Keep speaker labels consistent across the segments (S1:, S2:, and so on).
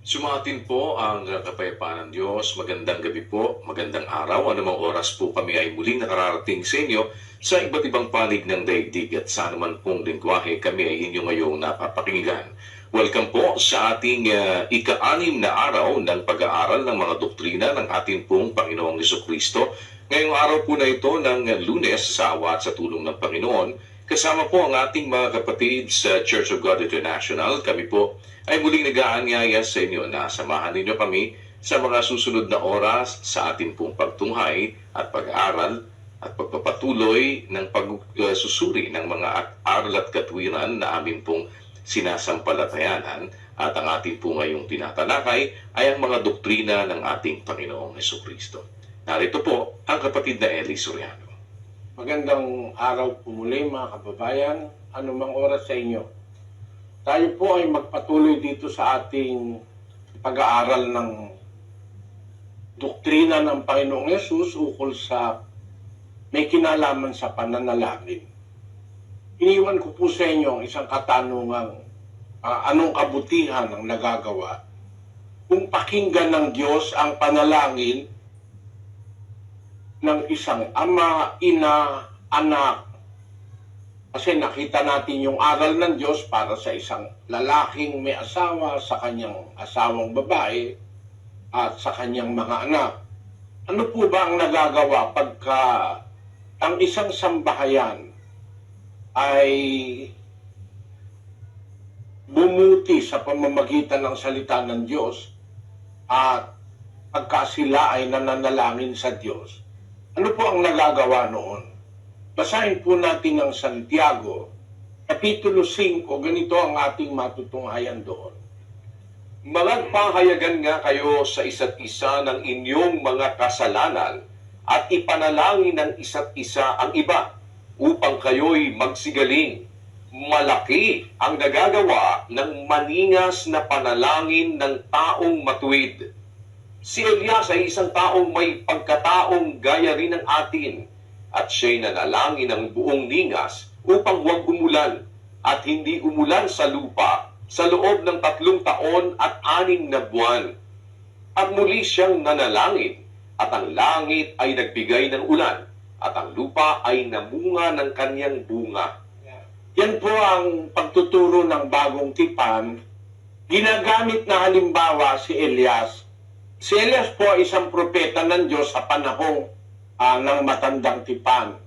S1: Sumatin po ang kapayapaan ng Diyos. Magandang gabi po, magandang araw. Anumang oras po kami ay muling nakararating sa inyo sa iba't ibang panig ng daigdig at sa anuman pong lingwahe kami ay inyo ngayong napapakinggan. Welcome po sa ating ika-anim na araw ng pag-aaral ng mga doktrina ng ating pong Panginoong Jesucristo. Ngayong araw po na ito ng Lunes sa awa at sa tulong ng Panginoon. Kasama po ang ating mga kapatid sa Church of God International. Kami po ay muling nag-aanyaya sa inyo na samahan ninyo kami sa mga susunod na oras sa ating pong pagtunghay at pag-aaral at pagpapatuloy ng pagsusuri ng mga aral at katwiran na amin pong sinasampalatayanan. At ang ating po ngayong tinatalakay ay ang mga doktrina ng ating Panginoong Jesucristo. Narito po ang kapatid na Eli Soriano.
S2: Magandang araw po muli mga kababayan, anumang oras sa inyo. Tayo po ay magpatuloy dito sa ating pag-aaral ng doktrina ng Panginoong Yesus ukol sa may kinalaman sa pananalangin. Iniwan ko po sa inyo ang isang katanungang anong kabutihan ang nagagawa kung pakinggan ng Diyos ang panalangin ng isang ama, ina, anak. Kasi nakita natin yung aral ng Diyos para sa isang lalaking may asawa, sa kanyang asawang babae, at sa kanyang mga anak. Ano po ba ang nagagawa pagka ang isang sambahayan ay bumuti sa pamamagitan ng salita ng Diyos at pagka sila ay nananalangin sa Diyos? Ano po ang nagagawa noon? Basahin po natin ang Santiago, Kapitulo 5, ganito ang ating matutunghayan doon.
S3: Magpahayagan nga kayo sa isa't isa ng inyong mga kasalanan at ipanalangin ng isa't isa ang iba upang kayo'y magsigaling. Malaki ang nagagawa ng maningas na panalangin ng taong matuwid. Si Elias ay isang taong may pagkataong gaya rin ng atin at siya'y nanalangin ng buong ningas upang huwag umulan at hindi umulan sa lupa sa loob ng 3 taon at 6 na buwan. At muli siyang nanalangin at ang langit ay nagbigay ng ulan at ang lupa ay namunga ng kanyang bunga.
S2: Yan po ang pagtuturo ng bagong tipan. Ginagamit na halimbawa si Elias. Si Elias po ay isang propeta ng Diyos sa panahong ng matandang tipan.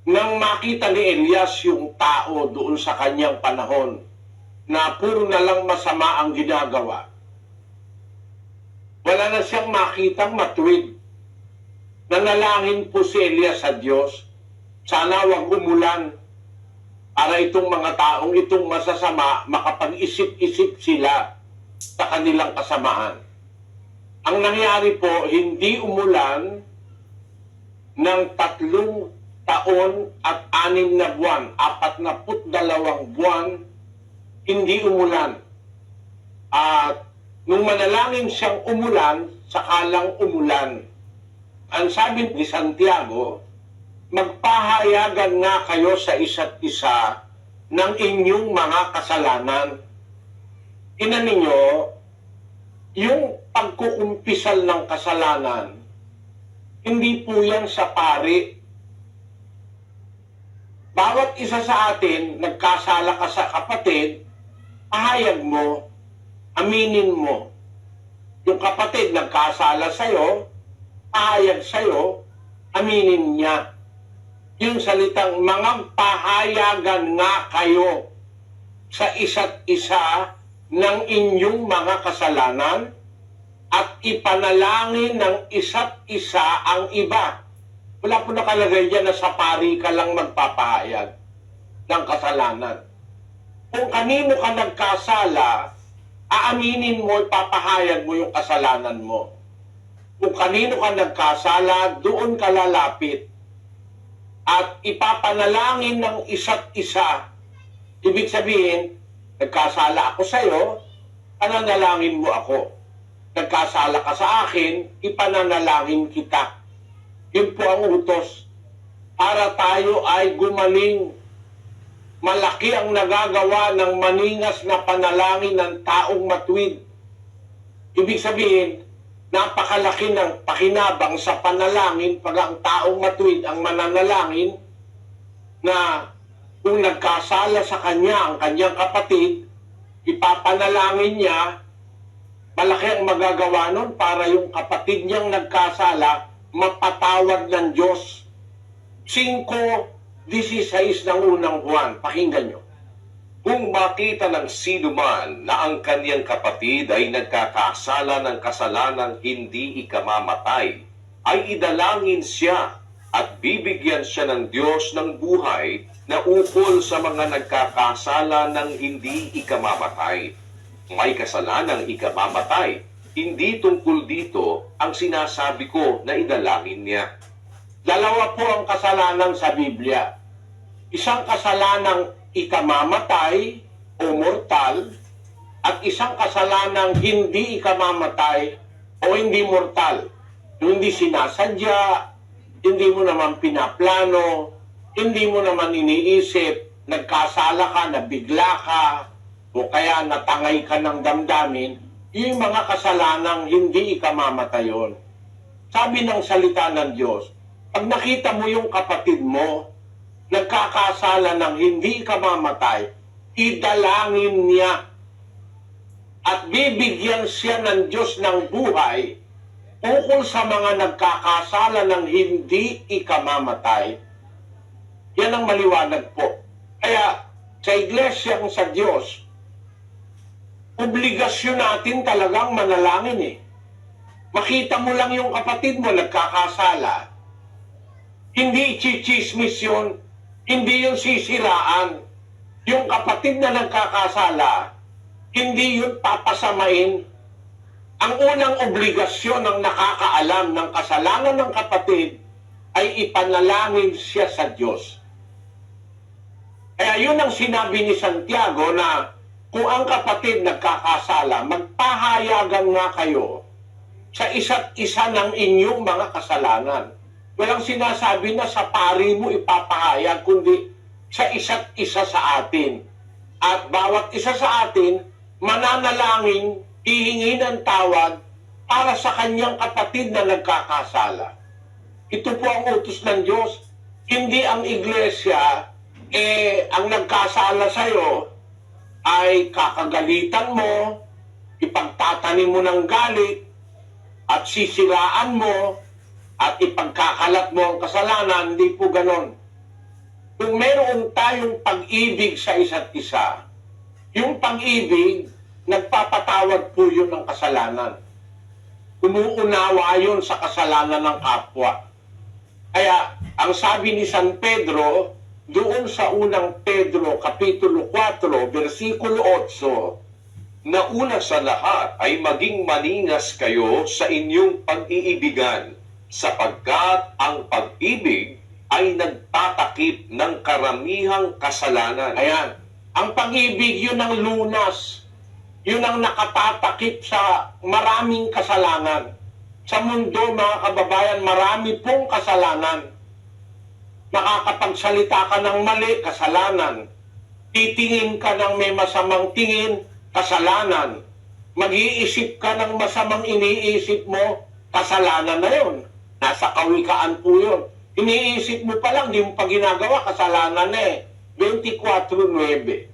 S2: Nang makita ni Elias yung tao doon sa kanyang panahon na puro na lang masama ang ginagawa, wala na siyang makitang matuwid. Nanalangin po si Elias sa Diyos, sana wag umulan para itong mga taong itong masasama makapag-isip-isip sila sa kanilang kasamaan. Ang nangyari po, hindi umulan ng 3 taon at 6 na buwan, 42 buwan, hindi umulan. At nung manalangin siyang umulan, sakalang umulan. Ang sabi ni Santiago, magpahayagan nga kayo sa isa't isa ng inyong mga kasalanan. Ina ninyo, yung pagkukumpisal ng kasalanan, hindi po yan sa pari. Bawat isa sa atin, nagkasala ka sa kapatid, pahayag mo, aminin mo. Yung kapatid nagkasala sa'yo, pahayag sa'yo, aminin niya. Yung salitang mga pahayagan nga kayo sa isa't isa ng inyong mga kasalanan at ipanalangin ng isa't isa ang iba. Wala po nakalagay dyan na sa pari ka lang magpapahayag ng kasalanan. Kung kanino ka nagkasala, aaminin mo, ipapahayag mo yung kasalanan mo. Kung kanino ka nagkasala, doon ka lalapit at ipapanalangin ng isa't isa. Ibig sabihin, nagkasala ako sa'yo, pananalangin mo ako. Nagkasala ka sa akin, ipananalangin kita. Yun po ang utos. Para tayo ay gumaling. Malaki ang nagagawa ng maningas na panalangin ng taong matuwid. Ibig sabihin, napakalaki ng pakinabang sa panalangin pag ang taong matuwid ang mananalangin na kung nagkasala sa kanya ang kanyang kapatid, ipapanalangin niya, malaki ang magagawa nun para yung kapatid niyang nagkasala mapatawad ng Diyos. 5:16 ng unang Juan. Pakinggan nyo.
S3: Kung makita ng sino man na ang kaniyang kapatid ay nagkakasala ng kasalanang hindi ikamamatay, ay idalangin siya at bibigyan siya ng Diyos ng buhay na ukol sa mga nagkakasala ng hindi ikamamatay. May kasalanang ikamamatay, hindi tungkol dito ang sinasabi ko na idalangin niya.
S2: Dalawa po ang kasalanan sa Biblia. Isang kasalanang ikamamatay o mortal at isang kasalanang hindi ikamamatay o hindi mortal. Yung hindi sinasadya, hindi mo naman pinaplano, hindi mo naman iniisip, nagkasala ka, nabigla ka, o kaya natangay ka ng damdamin, yung mga kasalanang hindi ikamamatay yun. Sabi ng salita ng Diyos, pag nakita mo yung kapatid mo, nagkakasala ng hindi ikamamatay, idalangin niya at bibigyan siya ng Diyos ng buhay ukol sa mga nagkakasala ng hindi ikamamatay. Yan ang maliwanag po. Kaya sa iglesyang sa Diyos, obligasyon natin talagang manalangin eh. Makita mo lang yung kapatid mo nagkakasala, hindi chichismis yun, hindi yung sisiraan. Yung kapatid na nagkakasala, hindi yun papasamain. Ang unang obligasyon ng nakakaalam ng kasalanan ng kapatid ay ipanalangin siya sa Diyos. Kaya yun ang sinabi ni Santiago na kung ang kapatid nagkakasala, magpahayagan nga kayo sa isa't isa ng inyong mga kasalanan. Walang sinasabi na sa pari mo ipapahayag, kundi sa isa't isa sa atin. At bawat isa sa atin, mananalangin, hihingi ng tawad para sa kanyang kapatid na nagkakasala. Ito po ang utos ng Diyos. Hindi ang iglesia, ang nagkasala sa'yo ay kakagalitan mo, ipagtatanim mo ng galit, at sisiraan mo, at ipagkakalat mo ang kasalanan. Hindi po ganon. Kung meron tayong pag-ibig sa isa't isa, yung pag-ibig, nagpapatawad po yun ng kasalanan. Umuunawa yun sa kasalanan ng kapwa. Kaya, ang sabi ni San Pedro, doon sa unang Pedro, Kapitulo 4, versikulo 8,
S3: na una sa lahat ay maging maningas kayo sa inyong pag-iibigan, sapagkat ang pag-ibig ay nagtatakip ng karamihang kasalanan.
S2: ayan, ang pag-ibig yun ang lunas. Yun ang nakatatakip sa maraming kasalanan. Sa mundo, mga kababayan, marami pong kasalanan. Makakapagsalita ka ng mali, kasalanan. Titingin ka ng may masamang tingin, kasalanan. Mag-iisip ka ng masamang iniisip mo, kasalanan na yun. Nasa kawikaan po yun. Iniisip mo pa lang, di mo pa ginagawa, kasalanan na eh. 24:9.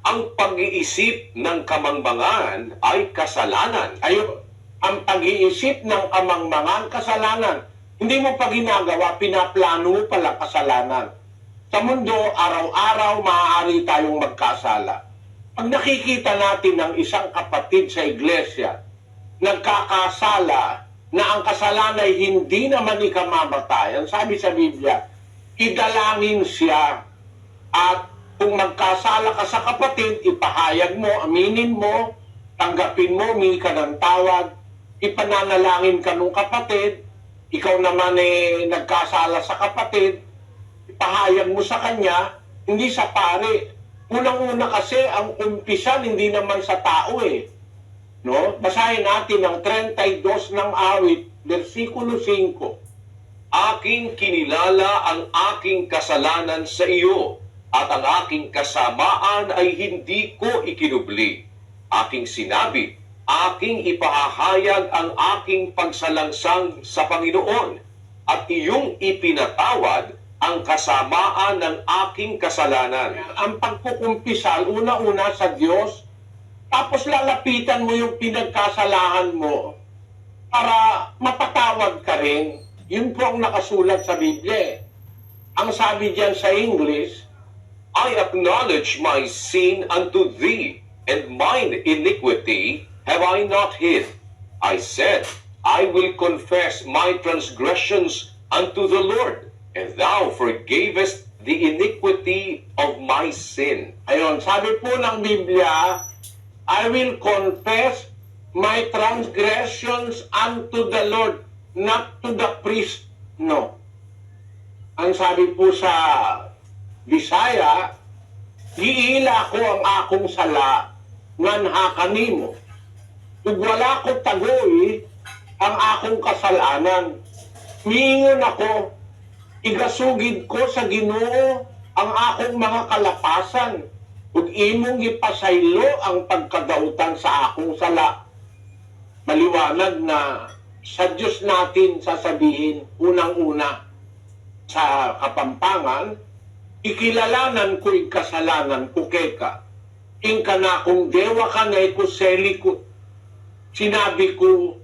S3: Ang pag-iisip ng kamangmangan ay kasalanan.
S2: Ayun, ang pag-iisip ng kamangmangan, kasalanan. Hindi mo pa ginagawa, pinaplano mo pala kasalanan. Sa mundo, araw-araw maaari tayong magkasala. Pag nakikita natin ng isang kapatid sa iglesia, nagkakasala na ang kasalanan ay hindi naman ikamamatay, ang sabi sa Biblia, idalangin siya. At kung magkasala ka sa kapatid, ipahayag mo, aminin mo, tanggapin mo, humingi ka ng tawad, ipananalangin ka ng kapatid, ikaw naman nagkasala sa kapatid, ipahayag mo sa kanya, hindi sa pare. Unang-una kasi, ang umpisan hindi naman sa tao eh. No? Basahin natin ang 32 ng awit, versikulo 5.
S3: Aking kinilala ang aking kasalanan sa iyo, at ang aking kasamaan ay hindi ko ikinubli. Aking sinabi, aking ipahahayag ang aking pagsalangsang sa Panginoon at iyong ipinatawad ang kasamaan ng aking kasalanan.
S2: Ang pagkukumpisal, una-una sa Diyos, tapos lalapitan mo yung pinagkasalahan mo para mapatawad ka rin. Yun po ang nakasulat sa Biblia. Ang sabi diyan sa English,
S3: I acknowledge my sin unto thee, and mine iniquity have I not hid. I said, I will confess my transgressions unto the Lord, and thou forgavest the iniquity of my sin.
S2: ayun, sabi po ng Biblia, I will confess my transgressions unto the Lord, not to the priest, no. Ang sabi po sa Bisaya, giila ko ang akong sala, nganha kanimo. Ug wala ko tagoy ang akong kasalanan. Miingon ako, igasugid ko sa Ginoo ang akong mga kalapasan, ug imong ipasaylo ang pagkadautan sa akong sala. Maliwanag na sa Diyos natin sasabihin, unang-una, sa Kapampangan, ikilalanan ko'y kasalanan ko keka. Ingka na kung dewa ka na ikuseli ko. Sinabi ko,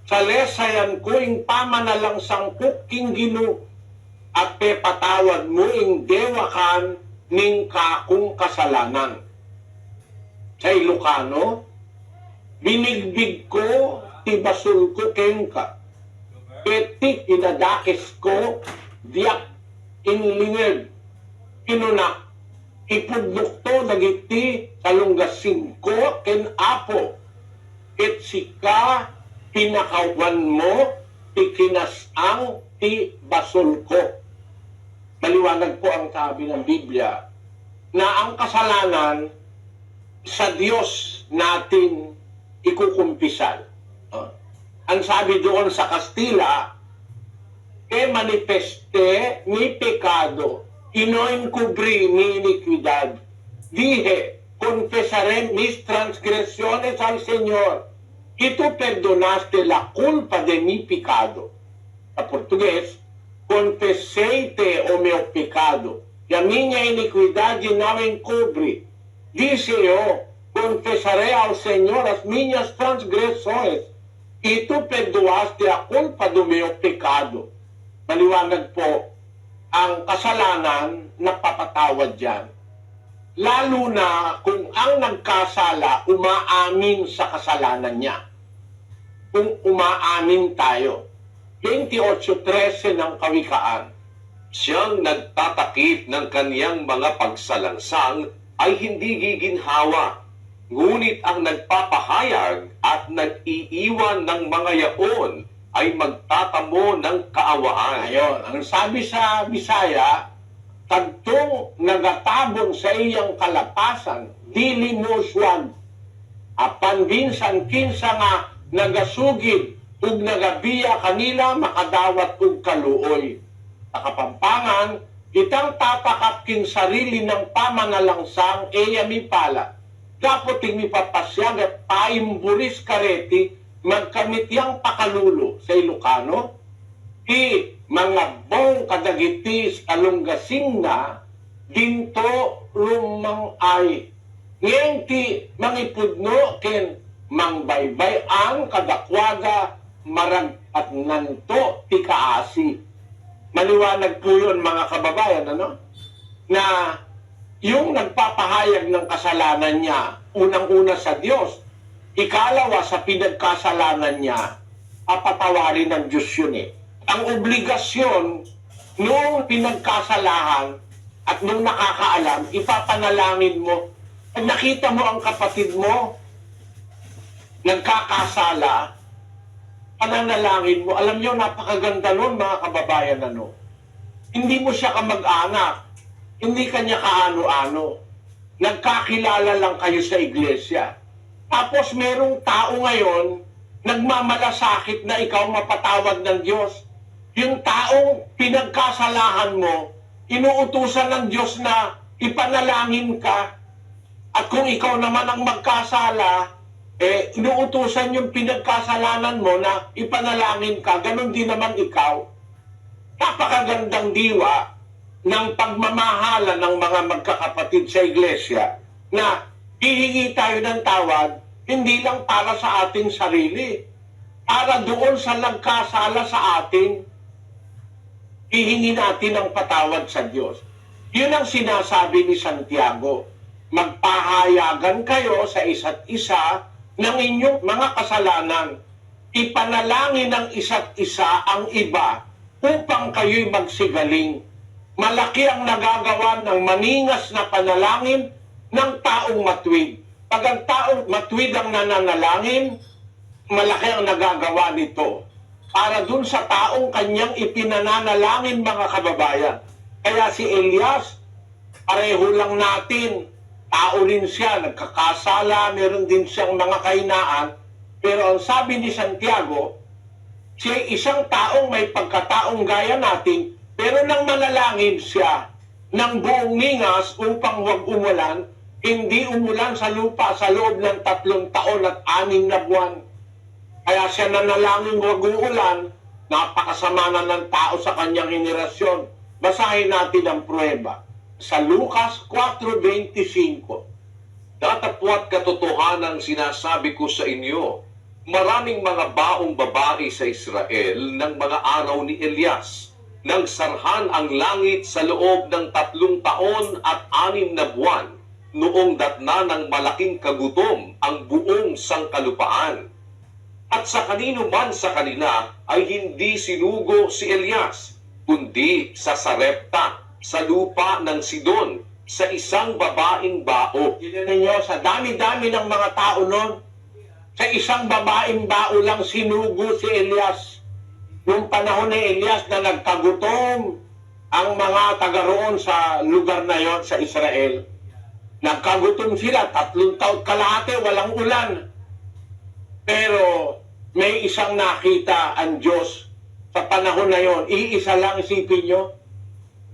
S2: sa lesayan ko ing pamanalang sangkuk king Ginoo at pepatawad mo ing dewa kan ning kakong kasalanan. Sa Ilocano, binigbig ko, tibasul ko kengka. Petik inadakis ko, diyak inlinged. Inunak, ipudlok to dagiti kalunggasing ko ken apo. Ket sika pinakawan mo, ti kinasang ti basol ko. Maliwanag po ang sabi ng Biblia na ang kasalanan sa Diyos natin ikukumpisal. Ang sabi doon sa Kastila, que manifeste mi pecado, y no encubrí mi iniquidad. Dije, confesaré mis transgresiones al Señor, y tú perdonaste la culpa de mi pecado. Sa Portugués, confesei-te o meu pecado, y a minha iniquidade não encubre. Disse eu, confesaré ao Senhor as minhas transgressões, e tu perdoaste a culpa do meu pecado. Maliwanag po, ang kasalanan napapatawad dyan. Lalo na kung ang nagkasala umaamin sa kasalanan niya. Kung umaamin tayo. 28:13 ng Kawikaan.
S3: Siyang nagtatakip ng kaniyang mga pagsalangsang ay hindi giginhawa, ngunit ang nagpapahayag at nag-iiwan ng mga yaon ay magtatamo ng kaawaan.
S2: Ayon, ang sabi sa Bisaya, tagtong nagatabon sa iyang kalapasan, dili mo swag. Apan binsan kinsa nga nagasugid ug nagabiya kanila makadawat ug kaluoy. Sa Kapampangan, itang tatakap king sarili ng pamanalangsang eyami pala. Dapat ting mipapasyag at paimburis kareti magkamityang pakalulo sa Ilocano. I mga bong kadagitis kalunggasing na dinto lumang ay. Ngayon ti mangipudno ken mangbaybay ang kadakwaga marag at nanto ti kaasi. Maliwanag po yun mga kababayan, ano? Na yung nagpapahayag ng kasalanan niya, unang-una sa Diyos, ikalawa sa pinagkasalanan niya, papatawarin ng Diyos yun eh. Ang obligasyon nung pinagkasalahan at nung nakakaalam, ipapanalangin mo. Pag nakita mo ang kapatid mo, nagkakasala, pananalangin mo. Alam niyo, napakaganda nun mga kababayan, ano? Hindi mo siya kamag-anak. Hindi kanya kaano-ano. Nagkakilala lang kayo sa iglesia. Tapos merong tao ngayon, nagmamalasakit na ikaw mapatawad ng Diyos. Yung taong pinagkasalahan mo, inuutusan ng Diyos na ipanalangin ka. At kung ikaw naman ang magkasala, Inuutusan yung pinagkasalanan mo na ipanalangin ka, ganun din naman ikaw. Napakagandang diwa ng pagmamahala ng mga magkakapatid sa iglesia na hihingi tayo ng tawad, hindi lang para sa ating sarili, para doon sa nagkasala sa atin, hihingi natin ang patawad sa Diyos. Yun ang sinasabi ni Santiago. Magpahayagan kayo sa isa't isa ng inyong mga kasalanan. Ipanalangin ng isa't isa ang iba upang kayo'y magsigaling. Malaki ang nagagawa ng maningas na panalangin ng taong matuwid. Pag ang taong matuwid ang nananalangin, malaki ang nagagawa nito para dun sa taong kanyang ipinananalangin, mga kababayan. Kaya si Elias, pareho lang natin, tao rin siya, nagkakasala, meron din siyang mga kahinaan, pero ang sabi ni Santiago, siya isang taong may pagkataong gaya natin, pero nang manalangin siya ng buong ningas upang huwag umulan, hindi umulan sa lupa sa loob ng 3 taon at 6 na buwan. Kaya siya nanalangin huwag uulan, napakasama na ng tao sa kanyang henerasyon. Basahin natin ang pruweba sa Lucas 4:25.
S3: Datapwat katotohanan sinasabi ko sa inyo, maraming mga baong babae sa Israel ng mga araw ni Elias, nang sarhan ang langit sa loob ng 3 taon at 6 na buwan, noong datna ng malaking kagutom ang buong sangkalupaan. At sa kanino man sa kanila ay hindi sinugo si Elias, kundi sa Sarepta, sa lupa ng Sidon, sa isang babaeng bao.
S2: Tignan ninyo, sa dami-dami ng mga tao noon, sa isang babaeng bao lang sinugo si Elias. Noong panahon ni Elias na nagkagutom ang mga taga roon sa lugar na yon sa Israel. Nagkagutom sila, 3 taon kalahati, walang ulan. Pero may isang nakita ang Diyos sa panahon na yon. Iisa lang, isipin nyo.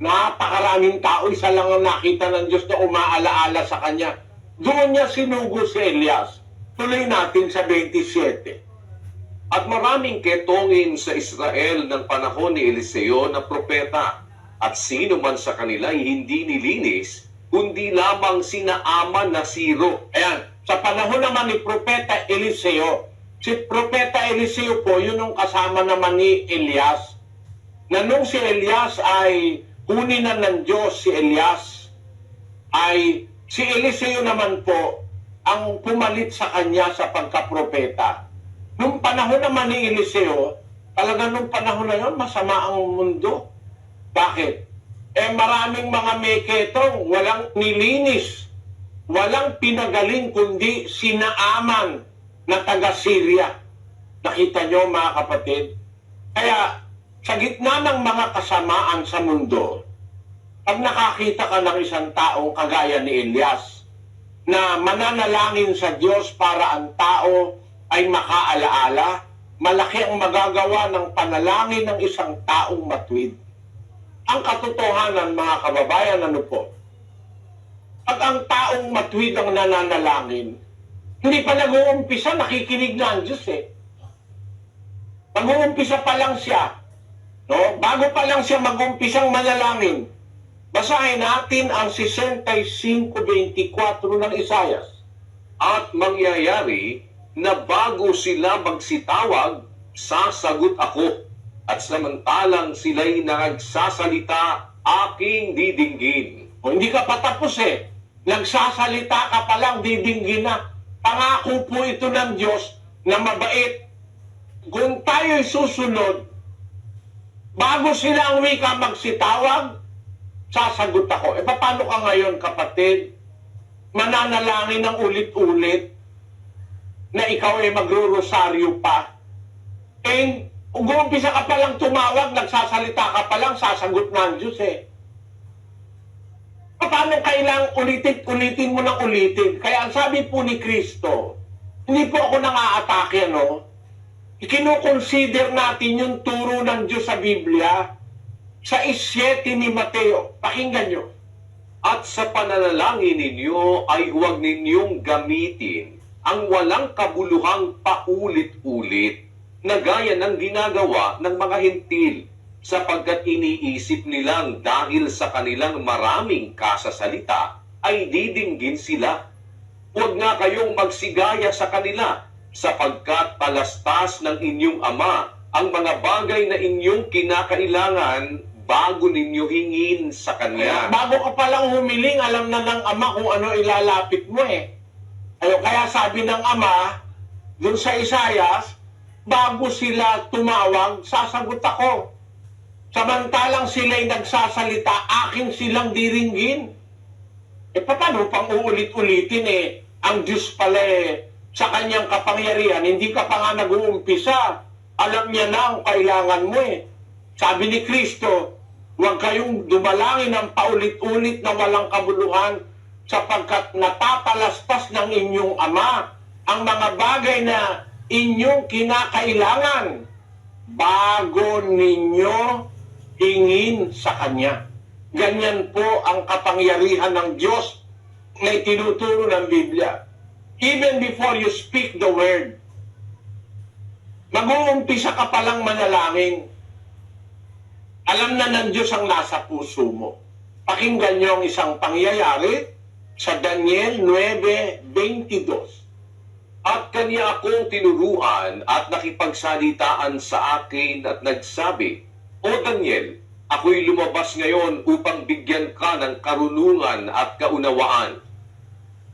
S2: Napakaraming tao, isa lang ang nakita ng Diyos na umaalaala sa kanya. Doon niya sinugo si Elias. Tuloy natin sa 27.
S3: At maraming ketongin sa Israel ng panahon ni Eliseo na propeta, at sino man sa kanila ay hindi nilinis, kundi lamang sina Aman na Siro.
S2: Ayan, sa panahon naman ni Propeta Eliseo, si Propeta Eliseo po, yun ang kasama naman ni Elias, na nung si Elias ay kunin na ng Diyos si Elias, ay si Eliseo naman po ang pumalit sa kanya sa pagkapropeta. Nung panahon naman ni Eliseo, talaga nung panahon na yun, masama ang mundo. Bakit? Maraming mga meketong, walang nilinis, walang pinagaling, kundi sinaaman na taga-Syria. Nakita nyo, mga kapatid? Kaya, sa gitna ng mga kasamaan sa mundo, pag nakakita ka ng isang taong kagaya ni Elias, na mananalangin sa Diyos para ang tao ay makaalaala, malaki ang magagawa ng panalangin ng isang taong matuwid. Ang katotohanan, mga kababayan, ano po? Pag ang taong matuwid ang nananalangin, hindi pa nag-uumpisa, nakikinig na ang Diyos eh. Mag-uumpisa pa lang siya. No? Bago pa lang siya mag-umpisang manalangin, basahin natin ang 65:24 ng Isaias.
S3: At mangyayari na bago sila magsitawag, sasagot ako. At samantalang sila'y nagsasalita, aking didinggin.
S2: O hindi ka pa tapos eh. Nagsasalita ka pa lang, didinggin na. Pangako po ito ng Diyos na mabait. Kung tayo'y susunod, bago sila ang wika magsitawag, sasagot ako. Paano ka ngayon, kapatid? Mananalangin ng ulit-ulit na ikaw ay magro-rosaryo pa. Umpisa ka pa lang tumawag, nagsasalita ka pa lang, sasagot na ang Diyos eh. Paano kailang ulitin mo ng ulitin? Kaya ang sabi po ni Kristo, hindi po ako nang-aatake, no? Ikinukonsider natin yung turo ng Diyos sa Biblia sa 7 ni Mateo. Pakinggan nyo.
S3: At sa pananalangin ninyo ay huwag ninyong gamitin ang walang kabuluhang paulit-ulit na gaya ng ginagawa ng mga hentil sapagkat iniisip nilang dahil sa kanilang maraming kasasalita ay didinggin sila. Huwag nga kayong magsigaya sa kanila sapagkat talastas ng inyong ama ang mga bagay na inyong kinakailangan bago ninyo hingin sa kanya.
S2: Bago ka palang humiling, alam na ng ama kung ano ilalapit mo eh. Kaya sabi ng ama, dun sa Isayas, bago sila tumawag, sasagot ako. Samantalang sila'y nagsasalita, aking silang diringgin. Paano pang uulit-ulitin eh? Ang Diyos pala eh, sa kanyang kapangyarihan, hindi ka pa nga nag-uumpisa. Alam niya na ang kailangan mo eh. Sabi ni Kristo, huwag kayong dumalangin ng paulit-ulit na walang kabuluhan sapagkat natapalaspas ng inyong ama ang mga bagay na inyong kinakailangan bago ninyo hingin sa Kanya. Ganyan po ang kapangyarihan ng Diyos na itinuturo ng Biblia. Even before you speak the word, mag-uumpisa ka palang manalangin. Alam na ng Diyos ang nasa puso mo. Pakinggan niyo ang isang pangyayari sa Daniel 9:22.
S3: At kanya akong tinuruan at nakipagsalitaan sa akin at nagsabi, O Daniel, ako'y lumabas ngayon upang bigyan ka ng karunungan at kaunawaan.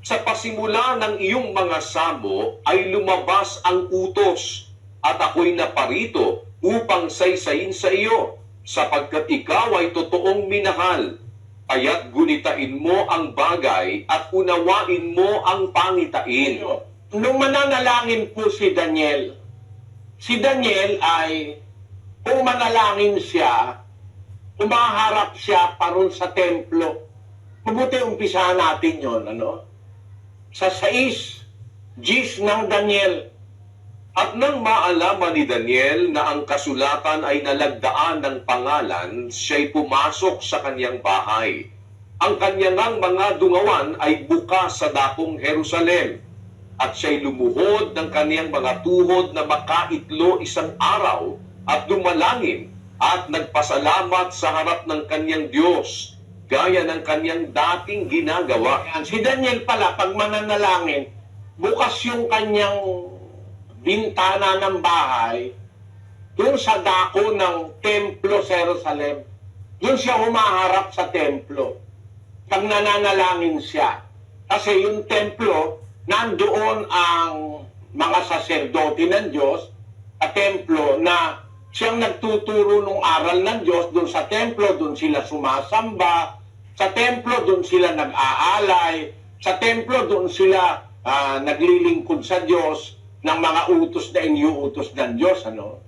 S3: Sa pasimula ng iyong mga samo ay lumabas ang utos at ako'y naparito upang saysayin sa iyo sapagkat ikaw ay totoong minahal. Kaya't gunitain mo ang bagay at unawain mo ang pangitain.
S2: Nung mananalangin po si Daniel ay, kung manalangin siya, umaharap siya paron sa templo. Mabuti umpisahan natin yon, ano? Sa 6:10 ng Daniel.
S3: At nang maalaman ni Daniel na ang kasulatan ay nalagdaan ng pangalan, siya'y pumasok sa kanyang bahay. Ang kanyang mga dungawan ay bukas sa dakong Jerusalem. At siya'y lumuhod ng kanyang mga tuhod na makaitlo isang araw at dumalangin at nagpasalamat sa harap ng kanyang Diyos, gaya ng kanyang dating ginagawa.
S2: Yan. Si Daniel pala, pag mananalangin, bukas yung kanyang bintana ng bahay, doon sa dako ng templo sa Jerusalem, doon siya humaharap sa templo. Pag nananalangin siya. Kasi yung templo, nandoon ang mga saserdote ng Diyos sa templo na siyang nagtuturo ng aral ng Diyos. Doon sa templo, doon sila sumasamba. Sa templo, doon sila nag-aalay. Sa templo, doon sila naglilingkod sa Diyos ng mga utos na iniuutos ng Diyos. Ano?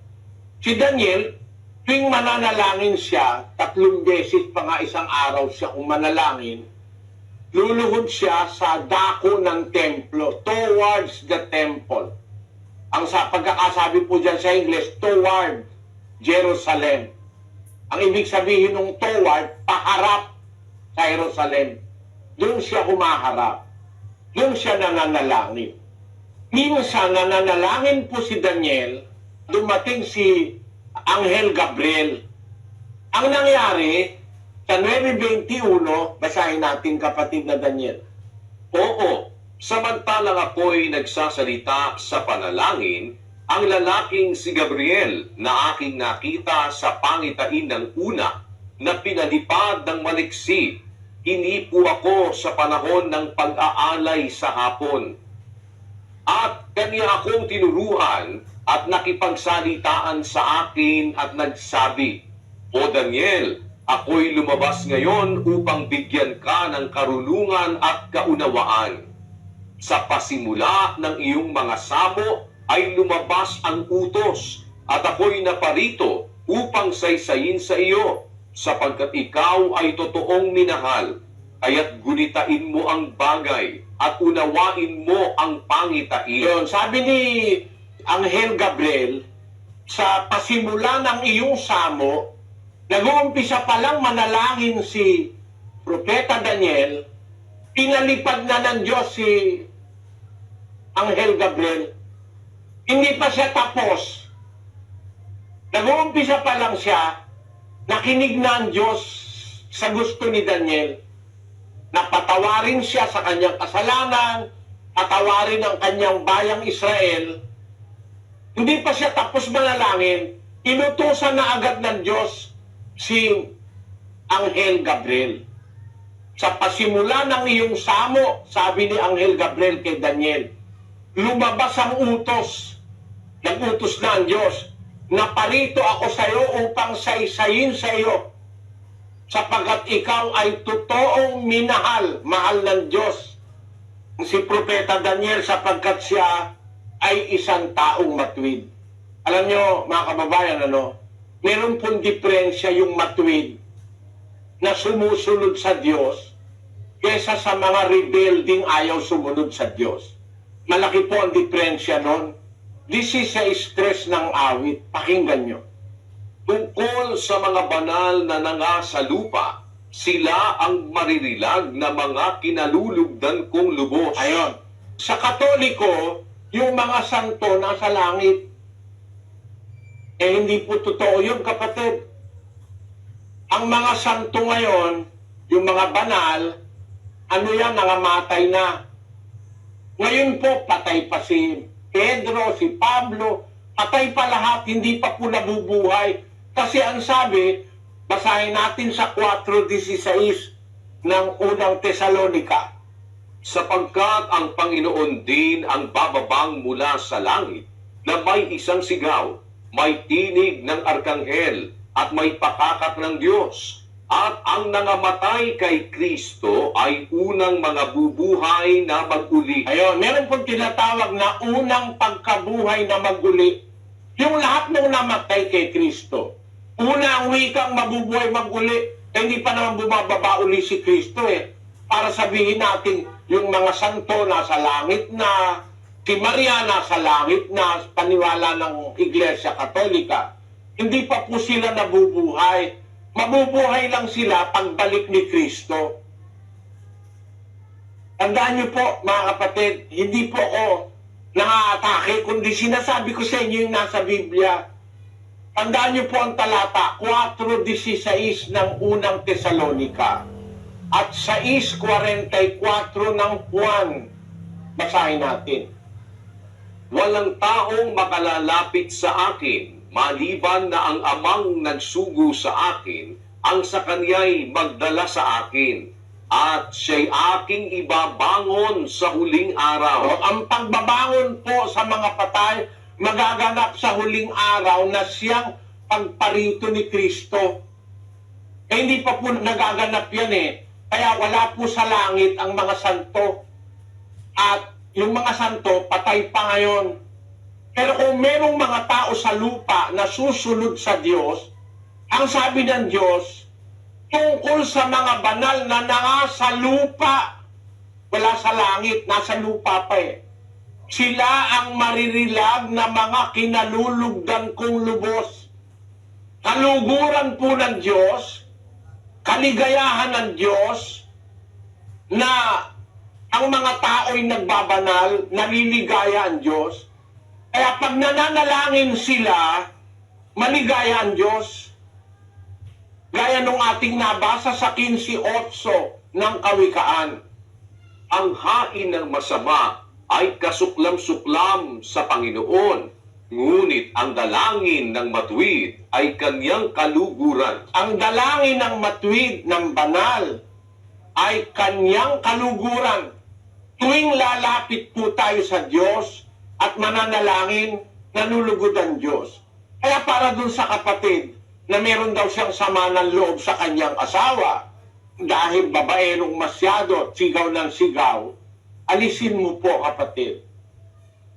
S2: Si Daniel, tuwing mananalangin siya, 3 beses pa nga isang araw siya kung manalangin, luluhod siya sa dako ng templo, towards the temple. Ang pagkakasabi po dyan sa English, toward Jerusalem. Ang ibig sabihin ng toward, paharap sa Jerusalem. Doon siya humaharap. Doon siya nananalangin. Minsan nananalangin po si Daniel, dumating si Anghel Gabriel. Ang nangyari, sa 9:21, basahin natin kapatid na Daniel.
S3: Oo, samantalang ako'y nagsasalita sa panalangin, ang lalaking si Gabriel na aking nakita sa pangitain ng una na pinalipad ng maliksi, hinipo ako sa panahon ng pag-aalay sa hapon. At kanya akong tinuruan at nakipagsalitaan sa akin at nagsabi, O Daniel, ako'y lumabas ngayon upang bigyan ka ng karunungan at kaunawaan. Sa pasimula ng iyong mga samo ay lumabas ang utos at ako'y naparito upang saysayin sa iyo sapagkat ikaw ay totoong minahal. Kaya't gunitain mo ang bagay at unawain mo ang pangitain.
S2: Yun, sabi ni Anghel Gabriel, sa pasimula ng iyong samo, nag-uumpisa pa lang manalangin si Propeta Daniel, pinalipad na ng Diyos si Anghel Gabriel, hindi pa siya tapos. Nag-uumpisa pa lang siya, nakinig na ang Diyos sa gusto ni Daniel, na patawarin siya sa kanyang kasalanan, patawarin ang kanyang bayang Israel. Hindi pa siya tapos manalangin, inutusan na agad ng Diyos si Anghel Gabriel. Sa pasimula ng iyong samo, sabi ni Anghel Gabriel kay Daniel, lumabas ang utos. Nag-utos na ang Diyos, naparito ako sa iyo upang saysayin sa iyo, sapagkat ikaw ay totoong minahal, mahal ng Diyos, si Propeta Daniel, sapagkat siya ay isang taong matuwid. Alam nyo, mga kababayan, meron pong diferensya yung matuwid na sumusunod sa Diyos kesa sa mga rebelding ayaw sumunod sa Diyos. Malaki po ang diferensya nun. This is a stress ng awit. Pakinggan nyo.
S3: Tungkol sa mga banal na nanga sa lupa, sila ang maririlag na mga kinalulugdan kong lubos.
S2: Ayon. Sa Katoliko, yung mga santo nasa langit. Hindi po totoo yun, kapatid. Ang mga santo ngayon, yung mga banal, nangamatay na. Ngayon po, patay pa si Pedro, si Pablo, patay pa lahat, hindi pa po nabubuhay. Kasi ang sabi, basahin natin sa 4:16 ng unang Tesalonika.
S3: Sapagkat ang Panginoon din ang bababang mula sa langit, na may isang sigaw, may tinig ng arkanghel, at may pakakak ng Diyos. At ang nangamatay kay Kristo ay unang mga bubuhay na maguli.
S2: Ayun, meron pong tinatawag na unang pagkabuhay na maguli. Yung lahat ng namatay kay Kristo. Una ang wikang mabubuhay maguli, hindi pa naman bumababa uli si Kristo Para sabihin natin, yung mga santo nasa langit na, si Maria nasa langit na, paniwala ng Iglesia Katolika. Hindi pa po sila nabubuhay. Mabubuhay lang sila pagbalik ni Kristo. Tandaan niyo po, mga kapatid, hindi po ako nangaatake, kundi sinasabi ko sa inyo yung nasa Biblia. Tandaan niyo po ang talata 4:16 ng unang Tesalonika at 6:44 ng Juan. Basahin natin.
S3: Walang taong makalalapit sa akin, maliban na ang amang nagsugo sa akin, ang sa kanya'y magdala sa akin, at siya'y aking ibabangon sa huling araw.
S2: Ang pagbabangon po sa mga patay, magaganap sa huling araw na siyang pagparito ni Kristo. Hindi pa po nagaganap yan Kaya wala po sa langit ang mga santo. At yung mga santo, patay pa ngayon. Pero kung merong mga tao sa lupa na susunod sa Diyos, ang sabi ng Diyos, tungkol sa mga banal na nasa lupa, wala sa langit, nasa lupa pa sila ang maririlag na mga kinalulugdan kong lubos. Kaluguran po ng Diyos, kaligayahan ng Diyos, na ang mga tao'y nagbabanal, naliligaya ang Diyos. Kaya pag nananalangin sila, maligaya ang Diyos. Gaya nung ating nabasa sa 15:8 ng Kawikaan.
S3: Ang hain ng masama ay kasuklam-suklam sa Panginoon, ngunit ang dalangin ng matuwid ay kanyang kaluguran.
S2: Ang dalangin ng matuwid ng banal ay kanyang kaluguran. Tuwing lalapit po tayo sa Diyos at mananalangin, nalulugod ang Diyos. Kaya para dun sa kapatid na meron daw siyang sama ng loob sa kanyang asawa, dahil babaerong masyado, sigaw ng sigaw, alisin mo po, kapatid.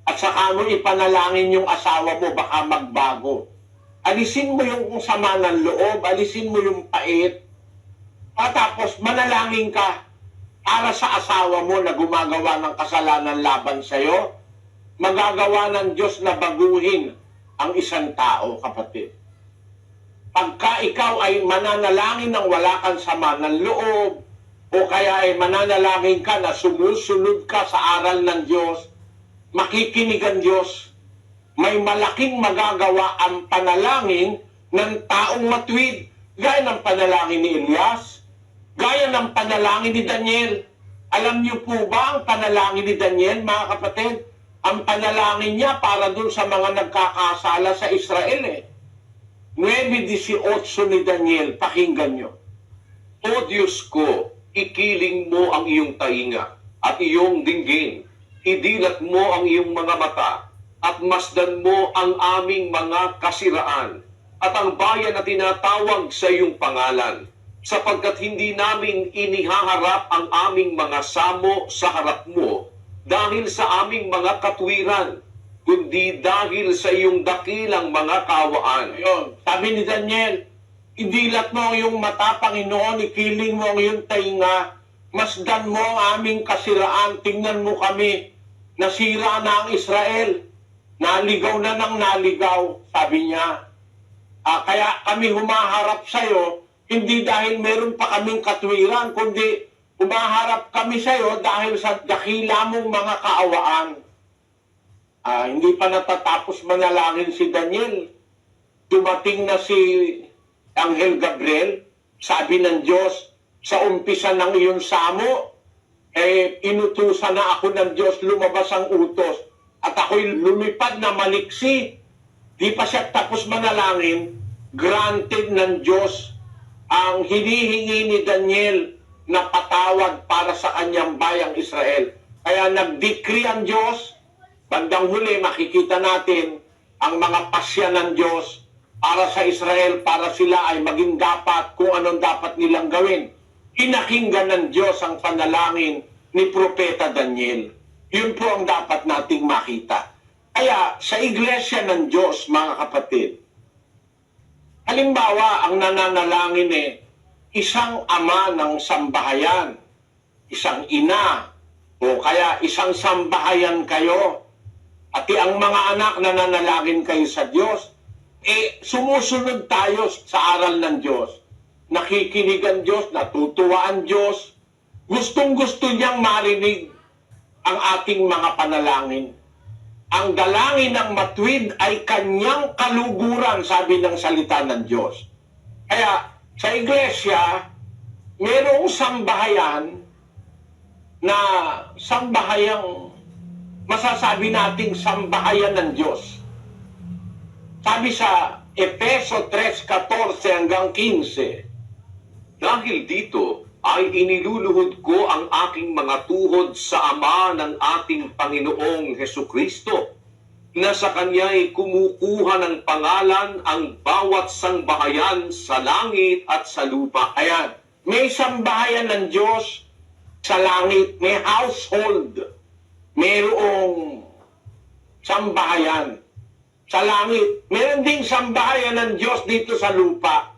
S2: At saka mo ipanalangin yung asawa mo, baka magbago. Alisin mo yung sama ng loob, alisin mo yung pait, at tapos manalangin ka para sa asawa mo na gumagawa ng kasalanan laban sa'yo. Magagawa ng Diyos na baguhin ang isang tao, kapatid. Pagka ikaw ay mananalangin ng wala kang sama ng loob, o kaya ay mananalangin ka na sumusunod ka sa aral ng Diyos, makikinig ang Diyos. May malaking magagawa ang panalangin ng taong matuwid, gaya ng panalangin ni Elias, gaya ng panalangin ni Daniel. Alam niyo po ba ang panalangin ni Daniel, mga kapatid? Ang panalangin niya para dun sa mga nagkakasala sa Israel eh. 9:18 ni Daniel, pakinggan niyo.
S3: O Diyos ko, ikiling mo ang iyong tainga at iyong dinggin. Idilat mo ang iyong mga mata at masdan mo ang aming mga kasiraan at ang bayan na tinatawag sa iyong pangalan, sapagkat hindi namin inihaharap ang aming mga samo sa harap mo dahil sa aming mga katwiran, kundi dahil sa iyong dakilang mga kawaan.
S2: Ayun, sabi ni Daniel, idilat mo ang iyong mata, Panginoon, ikiling mo ang iyong tainga, masdan mo ang aming kasiraan, tingnan mo kami, nasira na ang Israel, naligaw na ng naligaw, sabi niya. Kaya kami humaharap sa iyo, hindi dahil meron pa kaming katwiran, kundi humaharap kami sa iyo dahil sa dakila mong mga kaawaan. Hindi pa natatapos manalangin si Daniel. Dumating na si Anghel Gabriel, sabi ng Diyos, sa umpisa ng iyong samo, inutusan na ako ng Diyos, lumabas ang utos, at ako'y lumipad na maliksi. Di pa siya tapos manalangin, granted ng Diyos ang hinihingi ni Daniel na patawad para sa kanyang bayang Israel. Kaya nag-decree ang Diyos, bandang huli makikita natin ang mga pasya ng Diyos para sa Israel, para sila ay maging dapat kung anong dapat nilang gawin. Pinakinggan ng Diyos ang panalangin ni Propeta Daniel. Yun po ang dapat nating makita. Kaya sa iglesia ng Diyos, mga kapatid, halimbawa ang nananalangin isang ama ng sambahayan, isang ina, o kaya isang sambahayan kayo, pati ang mga anak na nananalangin kayo sa Diyos, sumusunod tayo sa aral ng Diyos. Nakikinig ang Diyos, natutuwa ang Diyos, gustong-gusto niyang marinig ang ating mga panalangin. Ang dalangin ng matuwid ay kanyang kaluguran, sabi ng salita ng Diyos. Kaya sa iglesia, mayroong sambahayan na sambahayang masasabi nating sambahayan ng Diyos. Sabi sa Efeso 3:14 hanggang 15,
S3: Dahil dito ay iniluluhod ko ang aking mga tuhod sa Ama ng ating Panginoong Hesukristo, na sa Kanya'y kumukuha ng pangalan ang bawat sangbahayan sa langit at sa lupa.
S2: ayan, may sambahayan ng Diyos sa langit, may household, mayroong sambahayan sa langit. Meron ding sambahayan ng Diyos dito sa lupa.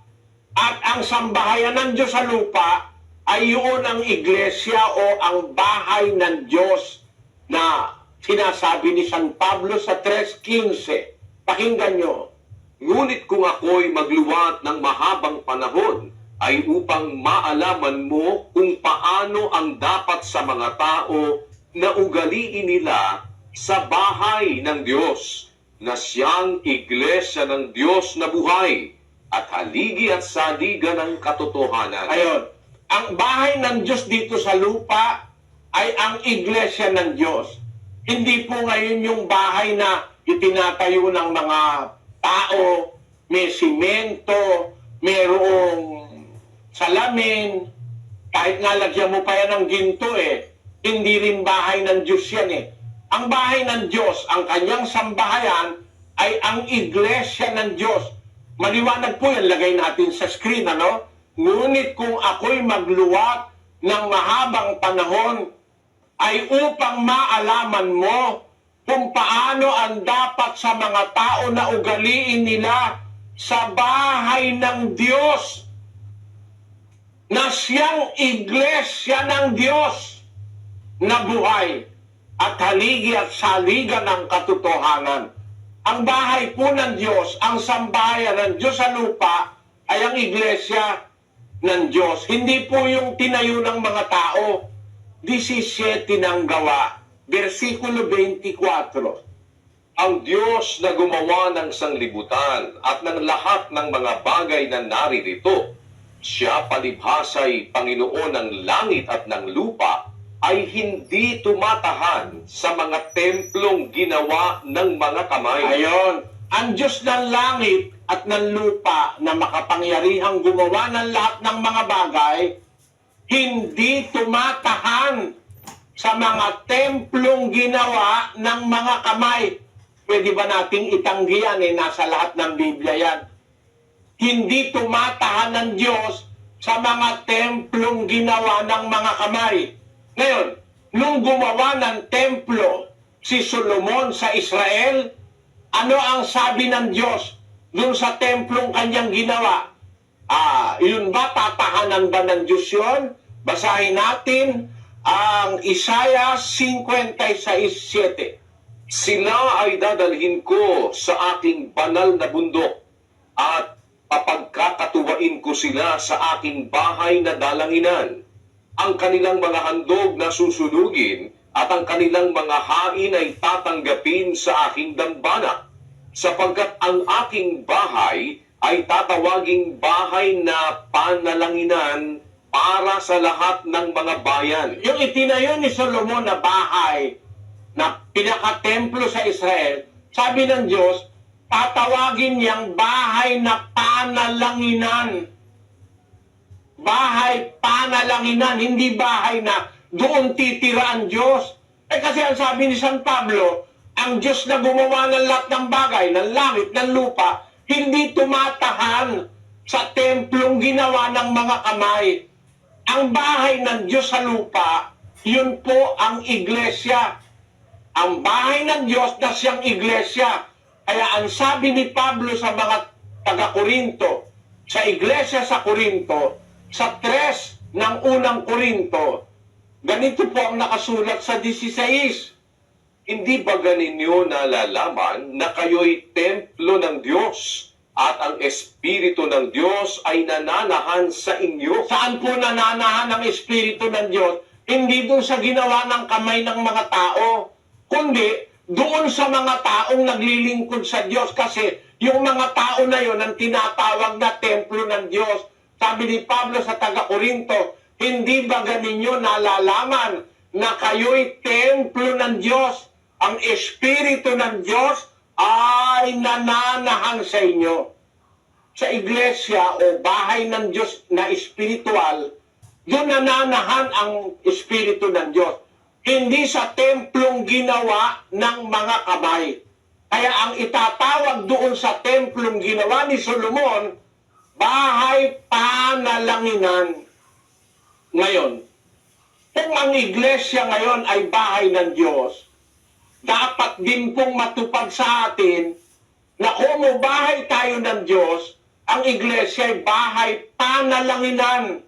S2: At ang sambahayan ng Diyos sa lupa ay yun ang iglesia o ang bahay ng Diyos na sinasabi ni San Pablo sa 3:15. Pakinggan nyo.
S3: Ngunit kung ako'y magluwat ng mahabang panahon, ay upang maalaman mo kung paano ang dapat sa mga tao na ugaliin nila sa bahay ng Diyos, na siyang iglesia ng Diyos na buhay at haligi at saligan ng katotohanan.
S2: Ayun. Ang bahay ng Diyos dito sa lupa ay ang iglesia ng Diyos. Hindi po ngayon yung bahay na itinatayo ng mga tao, may simento, mayroong salamin, kahit nga lagyan mo pa yan ng ginto hindi rin bahay ng Diyos yan Ang bahay ng Diyos, ang kanyang sambahayan, ay ang iglesia ng Diyos. Maliwanag po yan, lagay natin sa screen, ano? Ngunit kung ako'y magluwat ng mahabang panahon, ay upang maalaman mo kung paano ang dapat sa mga tao na ugaliin nila sa bahay ng Diyos, na siyang iglesia ng Diyos na buhay at haligi at saligan ng katotohanan. Ang bahay po ng Diyos, ang sambahayan ng Diyos sa lupa ay ang iglesia ng Diyos. Hindi po yung tinayo ng mga tao. 17 ang gawa. versikulo 24.
S3: Ang Diyos na gumawa ng sanglibutan at ng lahat ng mga bagay na naririto, siya palibhasay Panginoon ng langit at ng lupa, ay hindi tumatahan sa mga templong ginawa ng mga kamay.
S2: Ayon, ang Diyos ng langit at ng lupa na makapangyarihang gumawa ng lahat ng mga bagay, hindi tumatahan sa mga templong ginawa ng mga kamay. Pwede ba nating itanggi yan? Nasa lahat ng Biblia yan. Hindi tumatahan ng Diyos sa mga templong ginawa ng mga kamay. Ngayon, nung gumawa ng templo si Solomon sa Israel, ano ang sabi ng Diyos dun sa templong kanyang ginawa? Yun ba, tatahanan ba ng Diyos yun? Basahin natin ang Isaiah 56:7.
S3: Sila ay dadalhin ko sa aking banal na bundok at papagkakatuwain ko sila sa aking bahay na dalanginan. Ang kanilang mga handog na susunugin at ang kanilang mga hain ay tatanggapin sa aking dambana, sapagkat ang aking bahay ay tatawaging bahay na panalanginan para sa lahat ng mga bayan.
S2: Yung itinayo ni Solomon na bahay na pinakatemplo sa Israel, sabi ng Diyos, tatawagin niyang bahay na panalanginan. Bahay panalanginan, hindi bahay na doon titira ang Diyos. Kasi ang sabi ni San Pablo, ang Diyos na gumawa ng lahat ng bagay, ng langit, ng lupa, hindi tumatahan sa templong ginawa ng mga kamay. Ang bahay ng Diyos sa lupa, yun po ang iglesia. Ang bahay ng Diyos na siyang iglesia. Kaya ang sabi ni Pablo sa mga taga-Korinto, sa iglesia sa Korinto, sa 3 ng unang Korinto, ganito po ang nakasulat sa 16.
S3: Hindi ba ganinyo nalalaman na kayo'y templo ng Diyos at ang Espiritu ng Diyos ay nananahan sa inyo?
S2: Saan po nananahan ang Espiritu ng Diyos? Hindi doon sa ginawa ng kamay ng mga tao, kundi doon sa mga taong naglilingkod sa Diyos, kasi yung mga tao na yon ang tinatawag na templo ng Diyos. Sabi ni Pablo sa taga-Korinto, hindi ba ganinyo nalalaman na kayo'y templo ng Diyos? Ang Espiritu ng Diyos ay nananahan sa inyo. Sa iglesia o bahay ng Diyos na espiritual, doon nananahan ang Espiritu ng Diyos. Hindi sa templong ginawa ng mga kamay. Kaya ang itatawag doon sa templong ginawa ni Solomon, bahay panalanginan. Ngayon, kung ang iglesia ngayon ay bahay ng Diyos, dapat din pong matupad sa atin na kung bahay tayo ng Diyos, ang iglesia ay bahay panalanginan.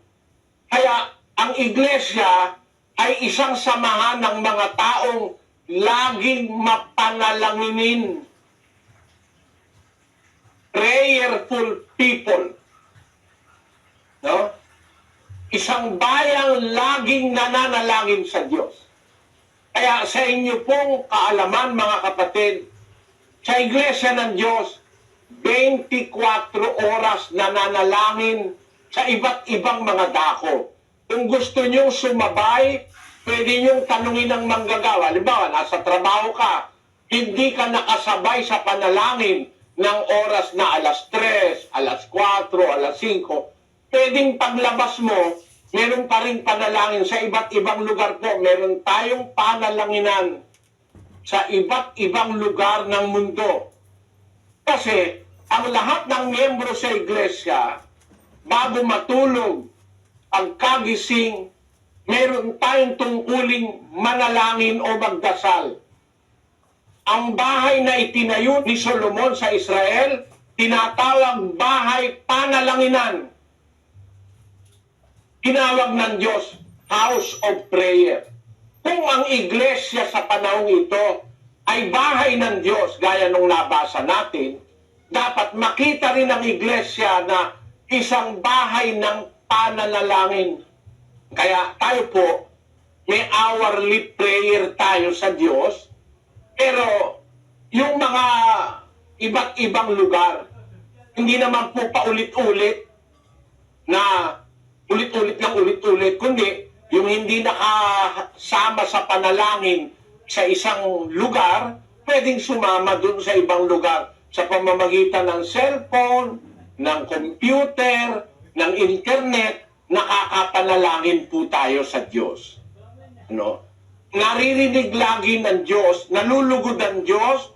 S2: Kaya ang iglesia ay isang samahan ng mga taong laging mapanalanginin. Prayerful people. No? Isang bayang laging nananalangin sa Diyos. Kaya sa inyo pong kaalaman, mga kapatid, sa iglesia ng Diyos, 24 oras nananalangin sa iba't ibang mga dako. Kung gusto nyong sumabay, pwede nyong tanungin ng manggagawa. Halimbawa, nasa trabaho ka, hindi ka nakasabay sa panalangin ng oras na alas 3, alas 4, alas 5. Pwedeng paglabas mo, meron pa rin panalangin sa iba't ibang lugar po. Meron tayong panalanginan sa iba't ibang lugar ng mundo. Kasi ang lahat ng miyembro sa iglesia, bago matulog, ang kagising, meron tayong tungkuling manalangin o magdasal. Ang bahay na itinayo ni Solomon sa Israel, tinatawag bahay panalanginan. Tinawag ng Diyos, house of prayer. Kung ang iglesia sa panahong ito ay bahay ng Diyos, gaya nung nabasa natin, dapat makita rin ang iglesia na isang bahay ng pananalangin. Kaya tayo po, may hourly prayer tayo sa Diyos, pero yung mga iba't ibang lugar, hindi naman po paulit-ulit na ulit-ulit, kundi yung hindi nakasama sa panalangin sa isang lugar, pwedeng sumama dun sa ibang lugar sa pamamagitan ng cellphone, ng computer, ng internet, nakakapanalangin po tayo sa Diyos. No? Naririnig lagi ng Diyos, nalulugod ang Diyos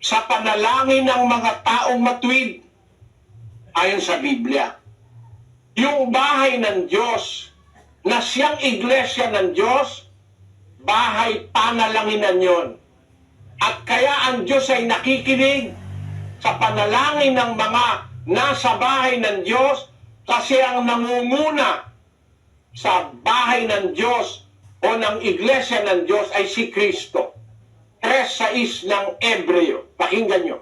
S2: sa panalangin ng mga taong matuwid ayon sa Biblia. Yung bahay ng Diyos na siyang iglesia ng Diyos, bahay panalanginan yon. At kaya ang Diyos ay nakikinig sa panalangin ng mga nasa bahay ng Diyos kasi ang nangunguna sa bahay ng Diyos o ng iglesia ng Diyos ay si Kristo. 3:6 ng Ebreo. Pakinggan nyo.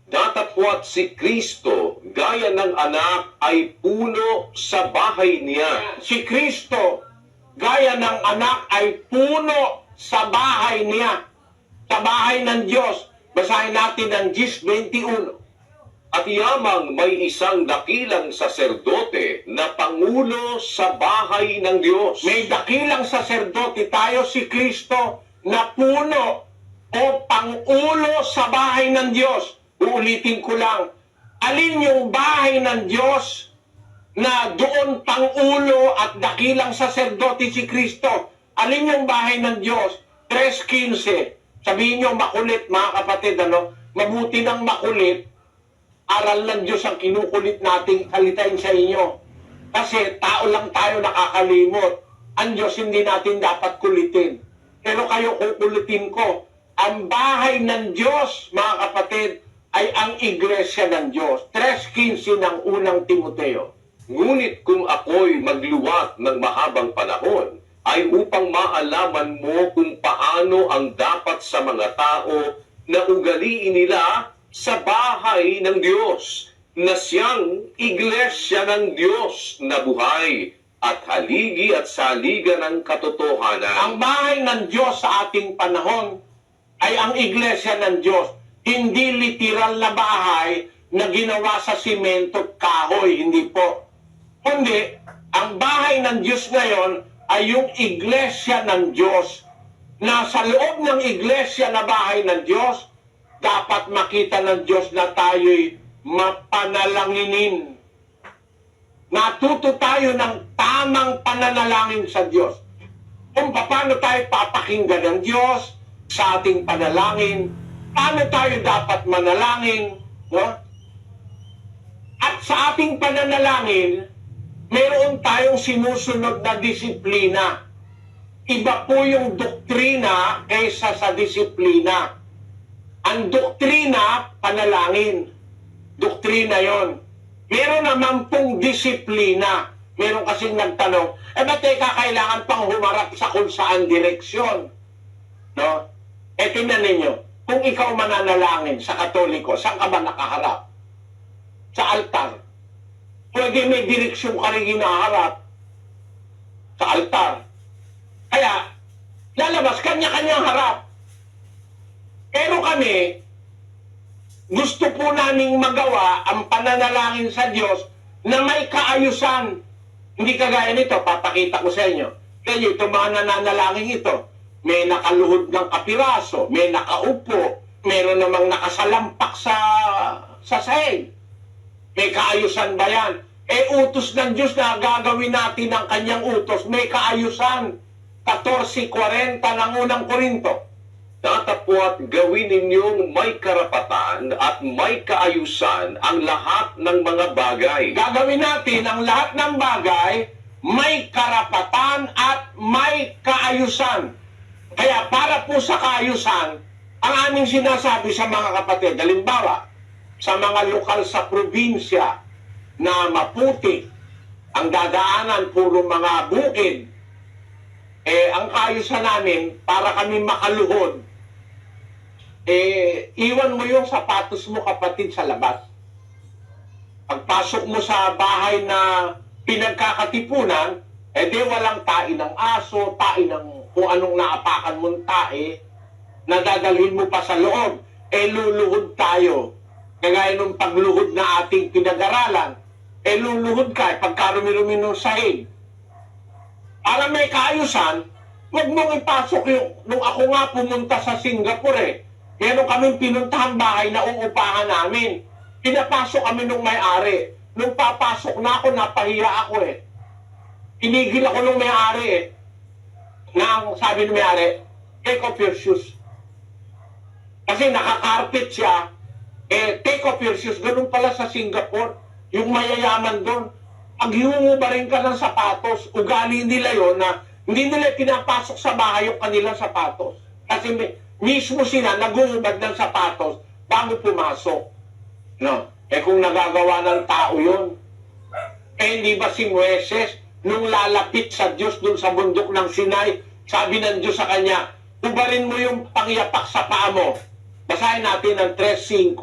S3: Datapwat si Kristo, gaya ng anak, ay puno sa bahay niya.
S2: Si Kristo, gaya ng anak, ay puno sa bahay niya. Sa bahay ng Diyos. Basahin natin ang Gis 21.
S3: At yamang may isang dakilang saserdote na pangulo sa bahay ng Diyos.
S2: May dakilang saserdote tayo, si Kristo, na puno o pangulo sa bahay ng Diyos. Uulitin ko lang, alin yung bahay ng Diyos na doon pangulo at dakilang saserdote si Kristo? Alin yung bahay ng Diyos? 3:15. Sabihin nyo makulit, mga kapatid, ano? Mabuti ng makulit, aral ng Diyos ang kinukulit nating salitain sa inyo. Kasi tao lang tayo nakakalimot. Ang Diyos hindi natin dapat kulitin. Pero kayo kukulitin ko. Ang bahay ng Diyos, mga kapatid, ay ang iglesia ng Diyos. 3:15 ng unang Timoteo.
S3: Ngunit kung ako'y magluwat ng mahabang panahon, ay upang maalaman mo kung paano ang dapat sa mga tao na ugaliin nila sa bahay ng Diyos, na siyang iglesia ng Diyos na buhay at haligi at saliga ng katotohanan.
S2: Ang bahay ng Diyos sa ating panahon ay ang iglesia ng Diyos. Hindi literal na bahay na ginawa sa simento, kahoy, hindi po. Kundi, ang bahay ng Diyos ngayon ay yung iglesia ng Diyos. Na sa loob ng iglesia na bahay ng Diyos, dapat makita ng Diyos na tayo'y mapanalanginin. Natuto tayo ng tamang pananalangin sa Diyos. Kung paano tayo papakinggan ng Diyos sa ating panalangin, paano tayo dapat manalangin, no? At sa ating pananalangin, meron tayong sinusunod na disiplina. Iba po yung doktrina kaysa sa disiplina. Ang doktrina, panalangin. Doktrina yon. Meron naman pong disiplina. Meron kasing nagtanong, ba't kailangan pang humarap sa kung saan direksyon? No? Tingnan ninyo, kung ikaw mananalangin sa Katoliko, saan ka ba nakaharap? Sa altar. Pwede may direksyon ka rin hinaharap sa altar. Kaya, lalabas kanya-kanyang harap. Pero kami, gusto po naming magawa ang pananalangin sa Diyos na may kaayusan. Hindi kagaya nito, papakita ko sa inyo. Kaya ito mga nananalangin ito, may nakaluhod ng kapiraso, may nakaupo, meron namang nakasalampak sa sahig. May kaayusan ba yan? Utos ng Diyos na gagawin natin ang kanyang utos, may kaayusan. 14:40 ng unang Korinto.
S3: Datapwat gawin ninyong may karapatan at may kaayusan ang lahat ng mga bagay.
S2: Gagawin natin ang lahat ng bagay, may karapatan at may kaayusan. Kaya para po sa kaayusan, ang aming sinasabi sa mga kapatid, halimbawa, sa mga lokal sa probinsya na maputi, ang dadaanan puro mga bukid, ang kaayusan namin, para kami makaluhod, iwan mo yung sapatos mo, kapatid, sa labas. Pagpasok mo sa bahay na pinagkakatipunan, Eh di walang tae ng aso, tae ng kung anong naapakan mong tae, na dadalhin mo pa sa loob. Eh luluhod tayo. Kagaya nung pagluhod na ating pinag-aralan, eh luluhod ka, pagkarumi-rumi ng sahig. Para may kaayusan, huwag mong ipasok yung, nung ako nga pumunta sa Singapore meron kaming pinuntahang bahay na uupahan namin. Pinapasok kami nung may-ari. Nung papasok na ako, napahiya ako Pinigil ako nung may-ari Nang sabi ng may-ari, take off your shoes. Kasi nakakarpet siya, take off your shoes. Ganun pala sa Singapore. Yung mayayaman doon, pag hiungubarin ka ng sapatos, ugali nila yon na hindi nila pinapasok sa bahay yung kanilang sapatos. Kasi mismo sila nagungubad ng sapatos bago pumasok. No? Kung nagagawa ng tao yun, hindi ba si Moises, nung lalapit sa Diyos dun sa bundok ng Sinai, sabi ng Diyos sa kanya, ubarin mo yung pangyapak sa paa mo. Basahin natin ang 3:5.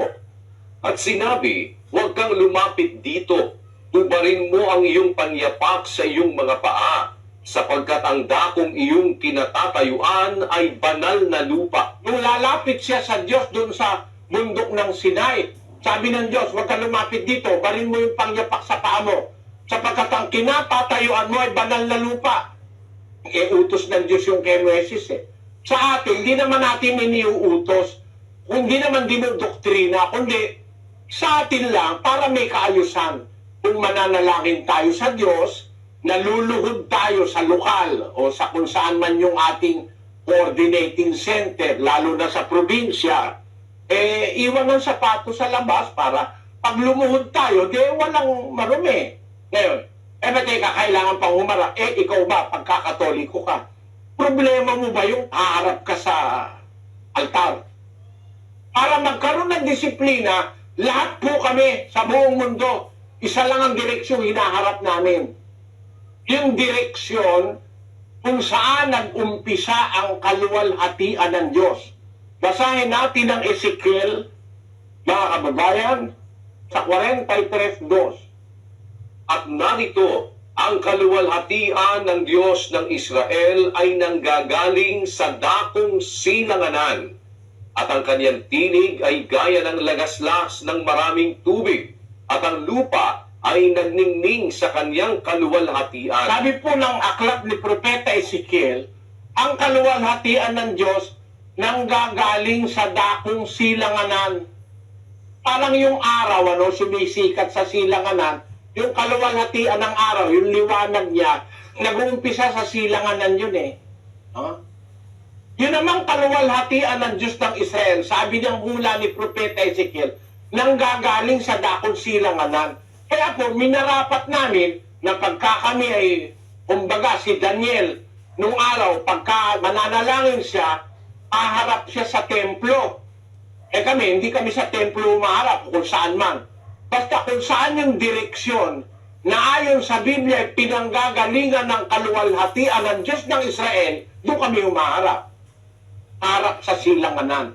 S3: At sinabi, huwag kang lumapit dito. Ubarin mo ang iyong panyapak sa iyong mga paa, sapagkat ang dakong iyong kinatatayuan ay banal na lupa.
S2: Nung lalapit siya sa Diyos dun sa bundok ng Sinai, sabi ng Diyos, huwag kang lumapit dito, ubarin mo yung pangyapak sa paa mo, sapagkat ang kinatatayuan mo ay banal na lupa. Utos ng Diyos yung kay Moises Sa atin, hindi naman natin iniuutos, hindi naman dinodoktrina, kundi sa atin lang para may kaayusan. Kung mananalangin tayo sa Diyos, naluluhod tayo sa lokal o sa kung saan man yung ating coordinating center, lalo na sa probinsya, iwan ng sapatos sa labas para pag lumuhod tayo, walang marumi. Ngayon, teka, kailangan pang humarap. Ikaw ba, pagkakatoliko ka, problema mo ba yung haharap ka sa altar? Para magkaroon ng disiplina, lahat po kami sa buong mundo, isa lang ang direksyon hinaharap namin. Yung direksyon kung saan nag-umpisa ang kaluwalhatian ng Diyos. Basahin natin ang Ezekiel, mga kababayan, sa 43:2.
S3: At narito, ang kaluwalhatian ng Diyos ng Israel ay nanggagaling sa dakong silanganan, at ang kanyang tinig ay gaya ng lagaslas ng maraming tubig, at ang lupa ay nagningning sa kanyang kaluwalhatian.
S2: Sabi po ng aklat ni Propeta Ezekiel, ang kaluwalhatian ng Diyos nanggagaling sa dakong silanganan. Parang yung araw, sumisikat sa silanganan, yung kaluwalhatian ng araw, yung liwanag niya, nag-uumpisa sa silanganan yun Yun namang kaluwalhatian ng Diyos ng Israel, sabi ng hula ni Propeta Ezekiel, nanggagaling sa dakong silanganan. Kaya po, minarapat namin na pagka kami ay, kumbaga si Daniel, nung araw, pagka mananalangin siya, aharap siya sa templo. Kami, hindi kami sa templo umaharap, kung saan man. Basta kung saan yung direksyon na ayon sa Biblia, pinanggagalingan ng kaluwalhatian ng Diyos ng Israel, doon kami umaharap. Harap sa silanganan.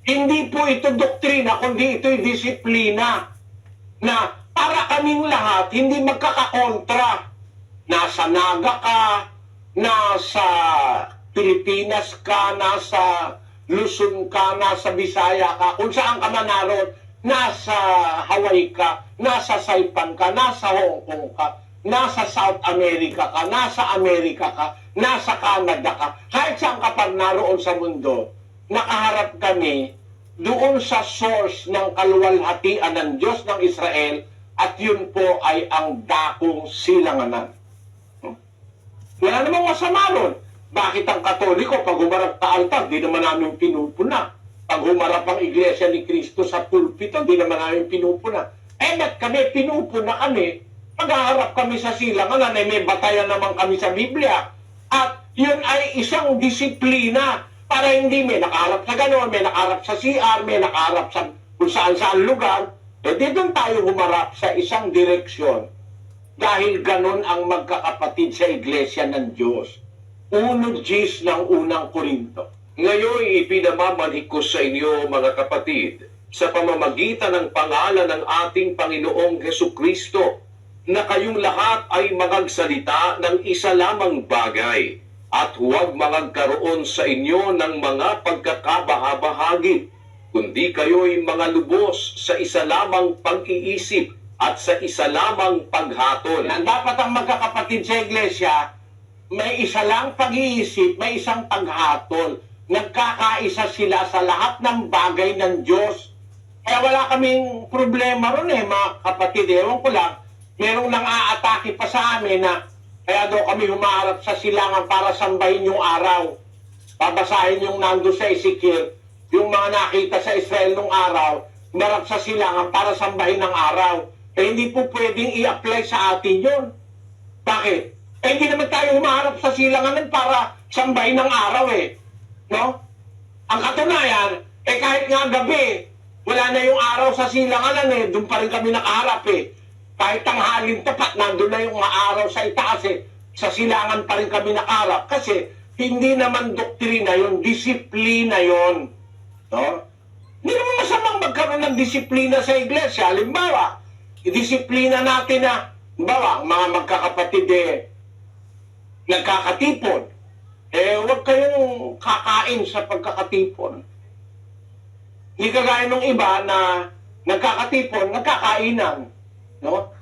S2: Hindi po ito doktrina, kundi ito'y disiplina na para kaming lahat hindi magkakakontra. Nasa Naga ka, nasa Pilipinas ka, nasa Luzon ka, nasa Bisaya ka, kung saan ka man naroon, nasa Hawaii ka, nasa Saipan ka, nasa Hong Kong ka, nasa South America ka, nasa Amerika ka, nasa Canada ka, kahit saan ka pa naroon sa mundo, nakaharap kami doon sa source ng kaluwalhatian ng Diyos ng Israel, at yun po ay ang dakong silanganan. Wala namang masama ron. Bakit ang Katoliko, pag humarap sa altar, di naman namin pinupuna. Pag humarap ang Iglesia ni Cristo sa pulpito, di naman namin pinupuna. Ba't kami pinupuna kami? Paghaharap kami sa silanganan, may batayan naman kami sa Biblia. At yun ay isang disiplina para hindi may nakaharap sa gano'n, may nakaharap sa CR, may nakaharap sa kung saan-saan lugar. Di doon tayo humarap sa isang direksyon. Dahil gano'n ang magkakapatid sa Iglesia ng Diyos. 1 Gs ng unang Korinto.
S3: Ngayon ipinamamanhik ko sa inyo, mga kapatid, sa pamamagitan ng pangalan ng ating Panginoong Hesukristo, na kayong lahat ay magagsalita ng isa lamang bagay at huwag magkaroon sa inyo ng mga pagkakabahabahagi, kundi kayo'y mga lubos sa isa lamang pag-iisip at sa isa lamang paghatol.
S2: Na dapat ang magkakapatid sa iglesia, may isa lang pag-iisip, may isang paghatol. Nagkakaisa sila sa lahat ng bagay ng Diyos. Kaya wala kaming problema ron mga kapatid. Ewan ko lang, merong nang aatake pa sa amin na kaya daw kami humaharap sa silangan para sambahin yung araw. Babasahin yung nando sa Ezekiel, yung mga nakita sa Israel nung araw, humarap sa silangan para sambahin ng araw. Hindi po pwedeng i-apply sa atin yun. Bakit? Hindi naman tayo humaharap sa silangan para sambahin ng araw No? Ang katunayan, kahit nga gabi, wala na yung araw sa silanganan doon pa rin kami nakaharap Kahit tanghalin tapat, nandun na yung araw sa itaas sa silangan pa rin kami nakaharap. Kasi hindi naman doktrina yun, disiplina yun. No? Hindi naman masamang magkaroon ng disiplina sa iglesia. Halimbawa, disiplina natin na, halimbawa, mga magkakapatid nagkakatipon. Huwag kayong kakain sa pagkakatipon. Hindi kagaya ng iba na nagkakatipon, nagkakainan. No?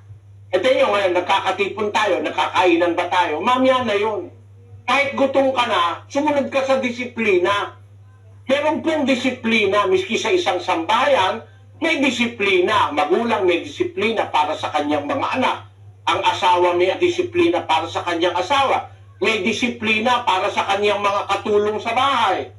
S2: Ito nyo ngayon, nagkakatipon tayo, nagkakainan ba tayo? Mamaya na yun. Kahit gutom ka na, sumunod ka sa disiplina. Meron pong disiplina, miski sa isang sambayan, may disiplina. Magulang may disiplina para sa kanyang mga anak. Ang asawa may disiplina para sa kanyang asawa. May disiplina para sa kanyang mga katulong sa bahay.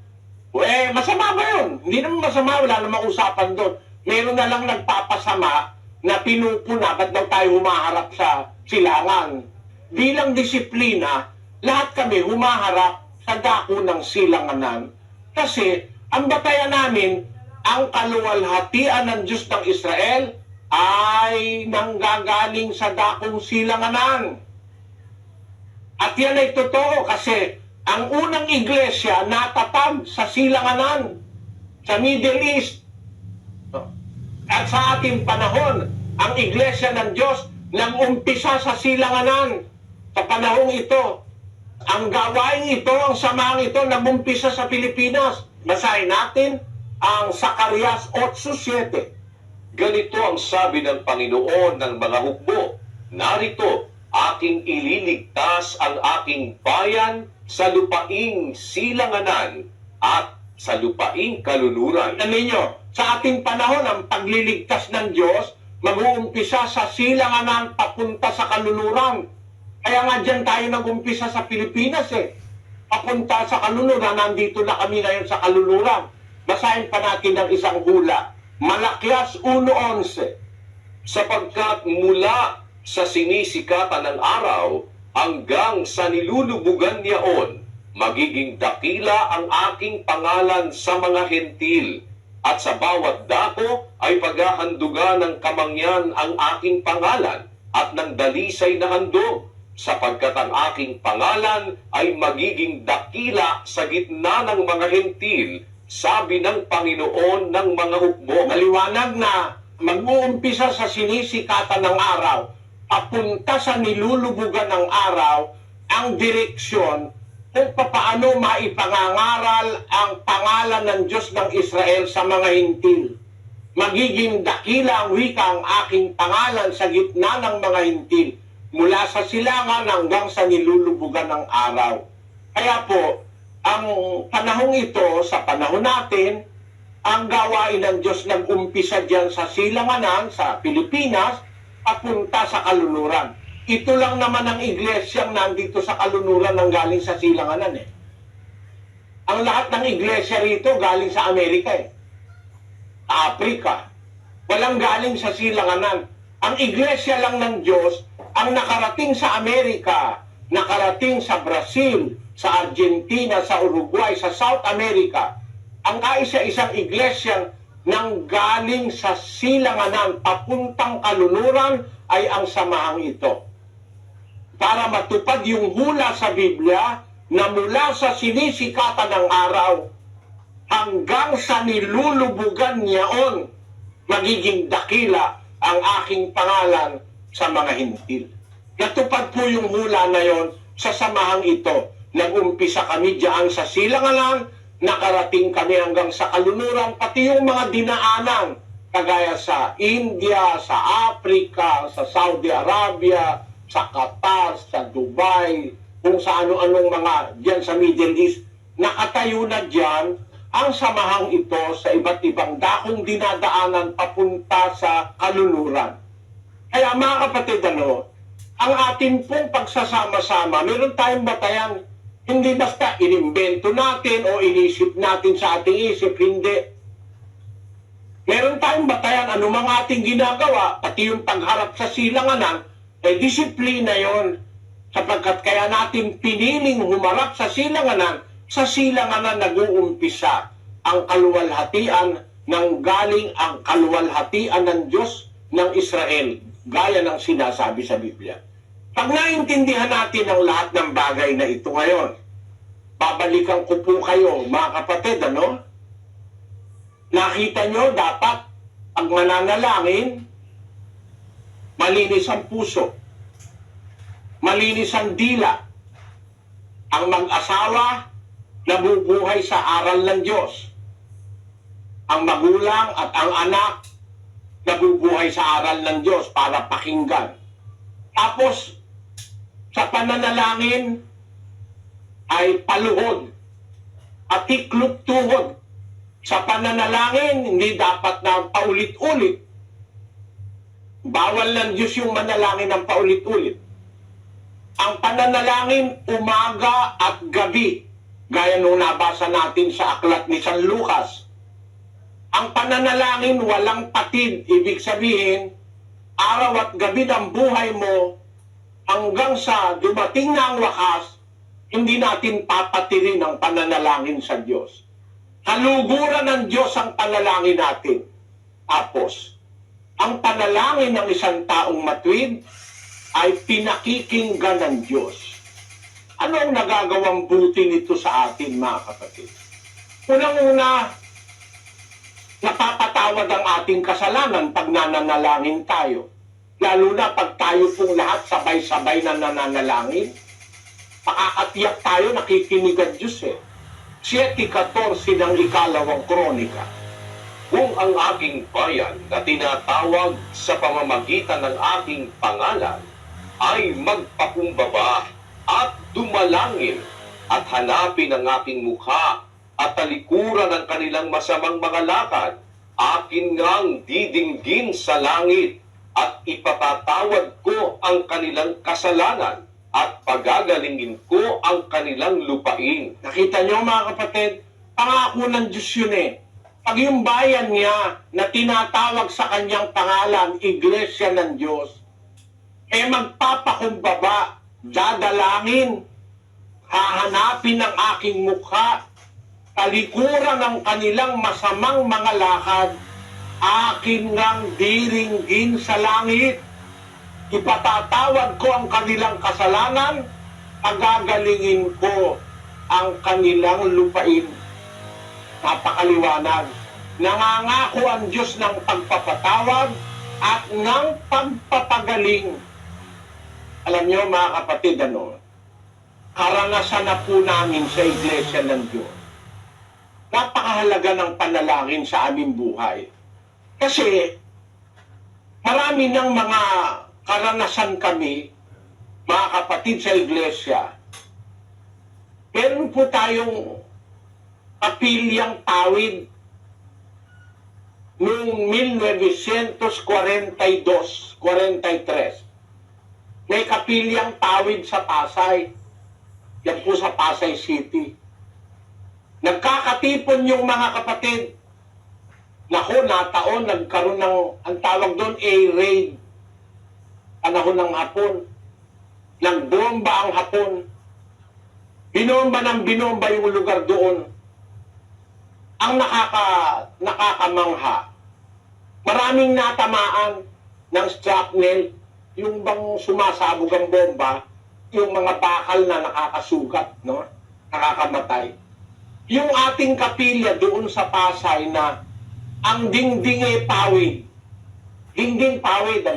S2: Masama ba yun? Hindi naman masama, wala namang usapan doon. Meron na lang nagpapasama na pinupuna, ba't daw tayo humaharap sa silangan? Bilang disiplina, lahat kami humaharap sa dako ng silanganan. Kasi ang batayan namin, ang kaluwalhatian ng Diyos ng Israel ay nanggagaling sa dakong silanganan. At yan ay totoo kasi ang unang iglesia natatag sa silanganan, sa Middle East. At sa ating panahon, ang iglesia ng Diyos nag-umpisa sa silanganan. Sa panahong ito, ang gawain ito, ang samahan ito, nag-umpisa sa Pilipinas. Basahin natin ang Zacarias 8:7.
S3: Ganito ang sabi ng Panginoon ng mga hukbo, narito, aking ililigtas ang aking bayan sa lupaing silanganan at sa lupaing kaluluran.
S2: Ano ninyo, sa ating panahon, ang pagliligtas ng Diyos, mag-uumpisa sa silanganan papunta sa kaluluran. Kaya nga dyan tayo nag-umpisa sa Pilipinas Papunta sa kaluluran, nandito na kami ngayon sa kaluluran. Basahin pa natin ang isang hula. Malakias 1:11.
S3: Sapagkat mula sa sinisikatan ng araw hanggang sa nilulubugan niyaon, magiging dakila ang aking pangalan sa mga hentil, at sa bawat dako ay paghahandugan ng kamangyan ang aking pangalan at ng dalisay na handog, sapagkat ang aking pangalan ay magiging dakila sa gitna ng mga hentil, sabi ng Panginoon ng mga hukbo.
S2: Maliwanag na mag-uumpisa sa sinisikatan ng araw, papunta sa nilulubugan ng araw, ang direksyon kung paano maipangangaral ang pangalan ng Diyos ng Israel sa mga hintil. Magiging dakila ang wika ang aking pangalan sa gitna ng mga hintil, mula sa silangan hanggang sa nilulubugan ng araw. Kaya po, ang panahong ito, sa panahon natin, ang gawain ng Diyos nag-umpisa dyan sa silanganan, sa Pilipinas, papunta sa kaluluran. Ito lang naman ang iglesyang nandito sa kaluluran ng galing sa silanganan Ang lahat ng iglesia rito galing sa Amerika Africa. Walang galing sa silanganan. Ang iglesia lang ng Diyos ang nakarating sa Amerika, nakarating sa Brazil, sa Argentina, sa Uruguay, sa South America. Ang kaisa-isang iglesyang nang galing sa silanganan papuntang kaluluran ay ang samahang ito. Para matupad yung hula sa Biblia na mula sa sinisikatan ng araw hanggang sa nilulubugan niyaon, magiging dakila ang aking pangalan sa mga hintil. Natupad po yung hula na yon sa samahang ito. Nag-umpisa kami diyan sa Silanganan, nakarating kami hanggang sa kalunuran, pati yung mga dinaanan, kagaya sa India, sa Africa, sa Saudi Arabia, sa Qatar, sa Dubai, kung sa ano-anong mga diyan sa Middle East, nakatayo na diyan ang samahang ito sa iba't ibang dakong dinadaanan papunta sa kalunuran. Kaya mga kapatid, ang atin pong pagsasama-sama, meron tayong batayang hindi basta inimbento natin o inisip natin sa ating isip, hindi. Meron tayong batayan anumang ating ginagawa, pati yung pagharap sa silanganan, disiplina yon. Sapagkat kaya natin piniling humarap sa silanganan nag-uumpisa ang kaluwalhatian ng galing ang kaluwalhatian ng Diyos ng Israel, gaya ng sinasabi sa Biblia. Pag naintindihan natin ang lahat ng bagay na ito ngayon, babalikan ko po kayo, mga kapatid, Nakita nyo, dapat pag mananalangin, malinis ang puso, malinis ang dila. Ang mag-asawa, nabubuhay sa aral ng Diyos. Ang magulang at ang anak, nabubuhay sa aral ng Diyos para pakinggan. Tapos, sa pananalangin, ay paluhod at tiklop tuhod. Sa pananalangin, hindi dapat na paulit-ulit. Bawal ng Diyos yung manalangin ng paulit-ulit. Ang pananalangin, umaga at gabi, gaya nung nabasa natin sa aklat ni San Lucas. Ang pananalangin, walang patid, ibig sabihin, araw at gabi ng buhay mo, hanggang sa dumating na ang wakas, hindi natin papatirin ang pananalangin sa Diyos. Haluguran ng Diyos ang panalangin natin. Tapos, ang panalangin ng isang taong matuwid ay pinakikinggan ng Diyos. Ano ang nagagawang buti nito sa atin, mga kapatid? Unang-una, napapatawad ang ating kasalanan pag nananalangin tayo. Lalo na pag tayo pong lahat sabay-sabay na nananalangin, pakakatiyak tayo, nakikinig ang Diyos 7:14 ng ikalawang kronika.
S3: Kung ang aking bayan na tinatawag sa pamamagitan ng aking pangalan ay magpakumbaba at dumalangin at hanapin ang aking mukha at talikuran ang kanilang masamang mga lakad, akin ngang didinggin sa langit at ipatatawad ko ang kanilang kasalanan at pagagalingin ko ang kanilang lupain.
S2: Nakita niyo, mga kapatid, pangako ng Diyos yun Pag yung bayan niya na tinatawag sa kanyang pangalan, Iglesia ng Diyos, magpapakumbaba, dadalangin, hahanapin ang aking mukha, talikuran ng kanilang masamang mga lakad, akin ngang diringgin sa langit. Ipatatawad ko ang kanilang kasalanan, pagagalingin ko ang kanilang lupain. Napakaliwanag. Nangangako ang Diyos ng pagpapatawad at ng pagpapagaling. Alam niyo, mga kapatid, karanasan na po namin sa Iglesia ng Diyos. Napakahalaga ng panalangin sa aming buhay. Kasi marami ng mga karanasan kami, mga kapatid sa Iglesia. Meron po tayong kapilyang tawid noong 1942-43. May kapilyang tawid sa Pasay. Yan po sa Pasay City. Nagkakatipon yung mga kapatid. Nataon, nagkaroon ng, ang tawag doon, A-raid. Panahon ng Hapon. Nagbomba ang Hapon. Binomba ng binomba yung lugar doon. Ang nakakamangha, maraming natamaan ng shrapnel, yung bang sumasabog ang bomba, yung mga bakal na nakakasugat, nakakamatay. Yung ating kapilya doon sa Pasay na ang dingding pawid. Dingding pawid,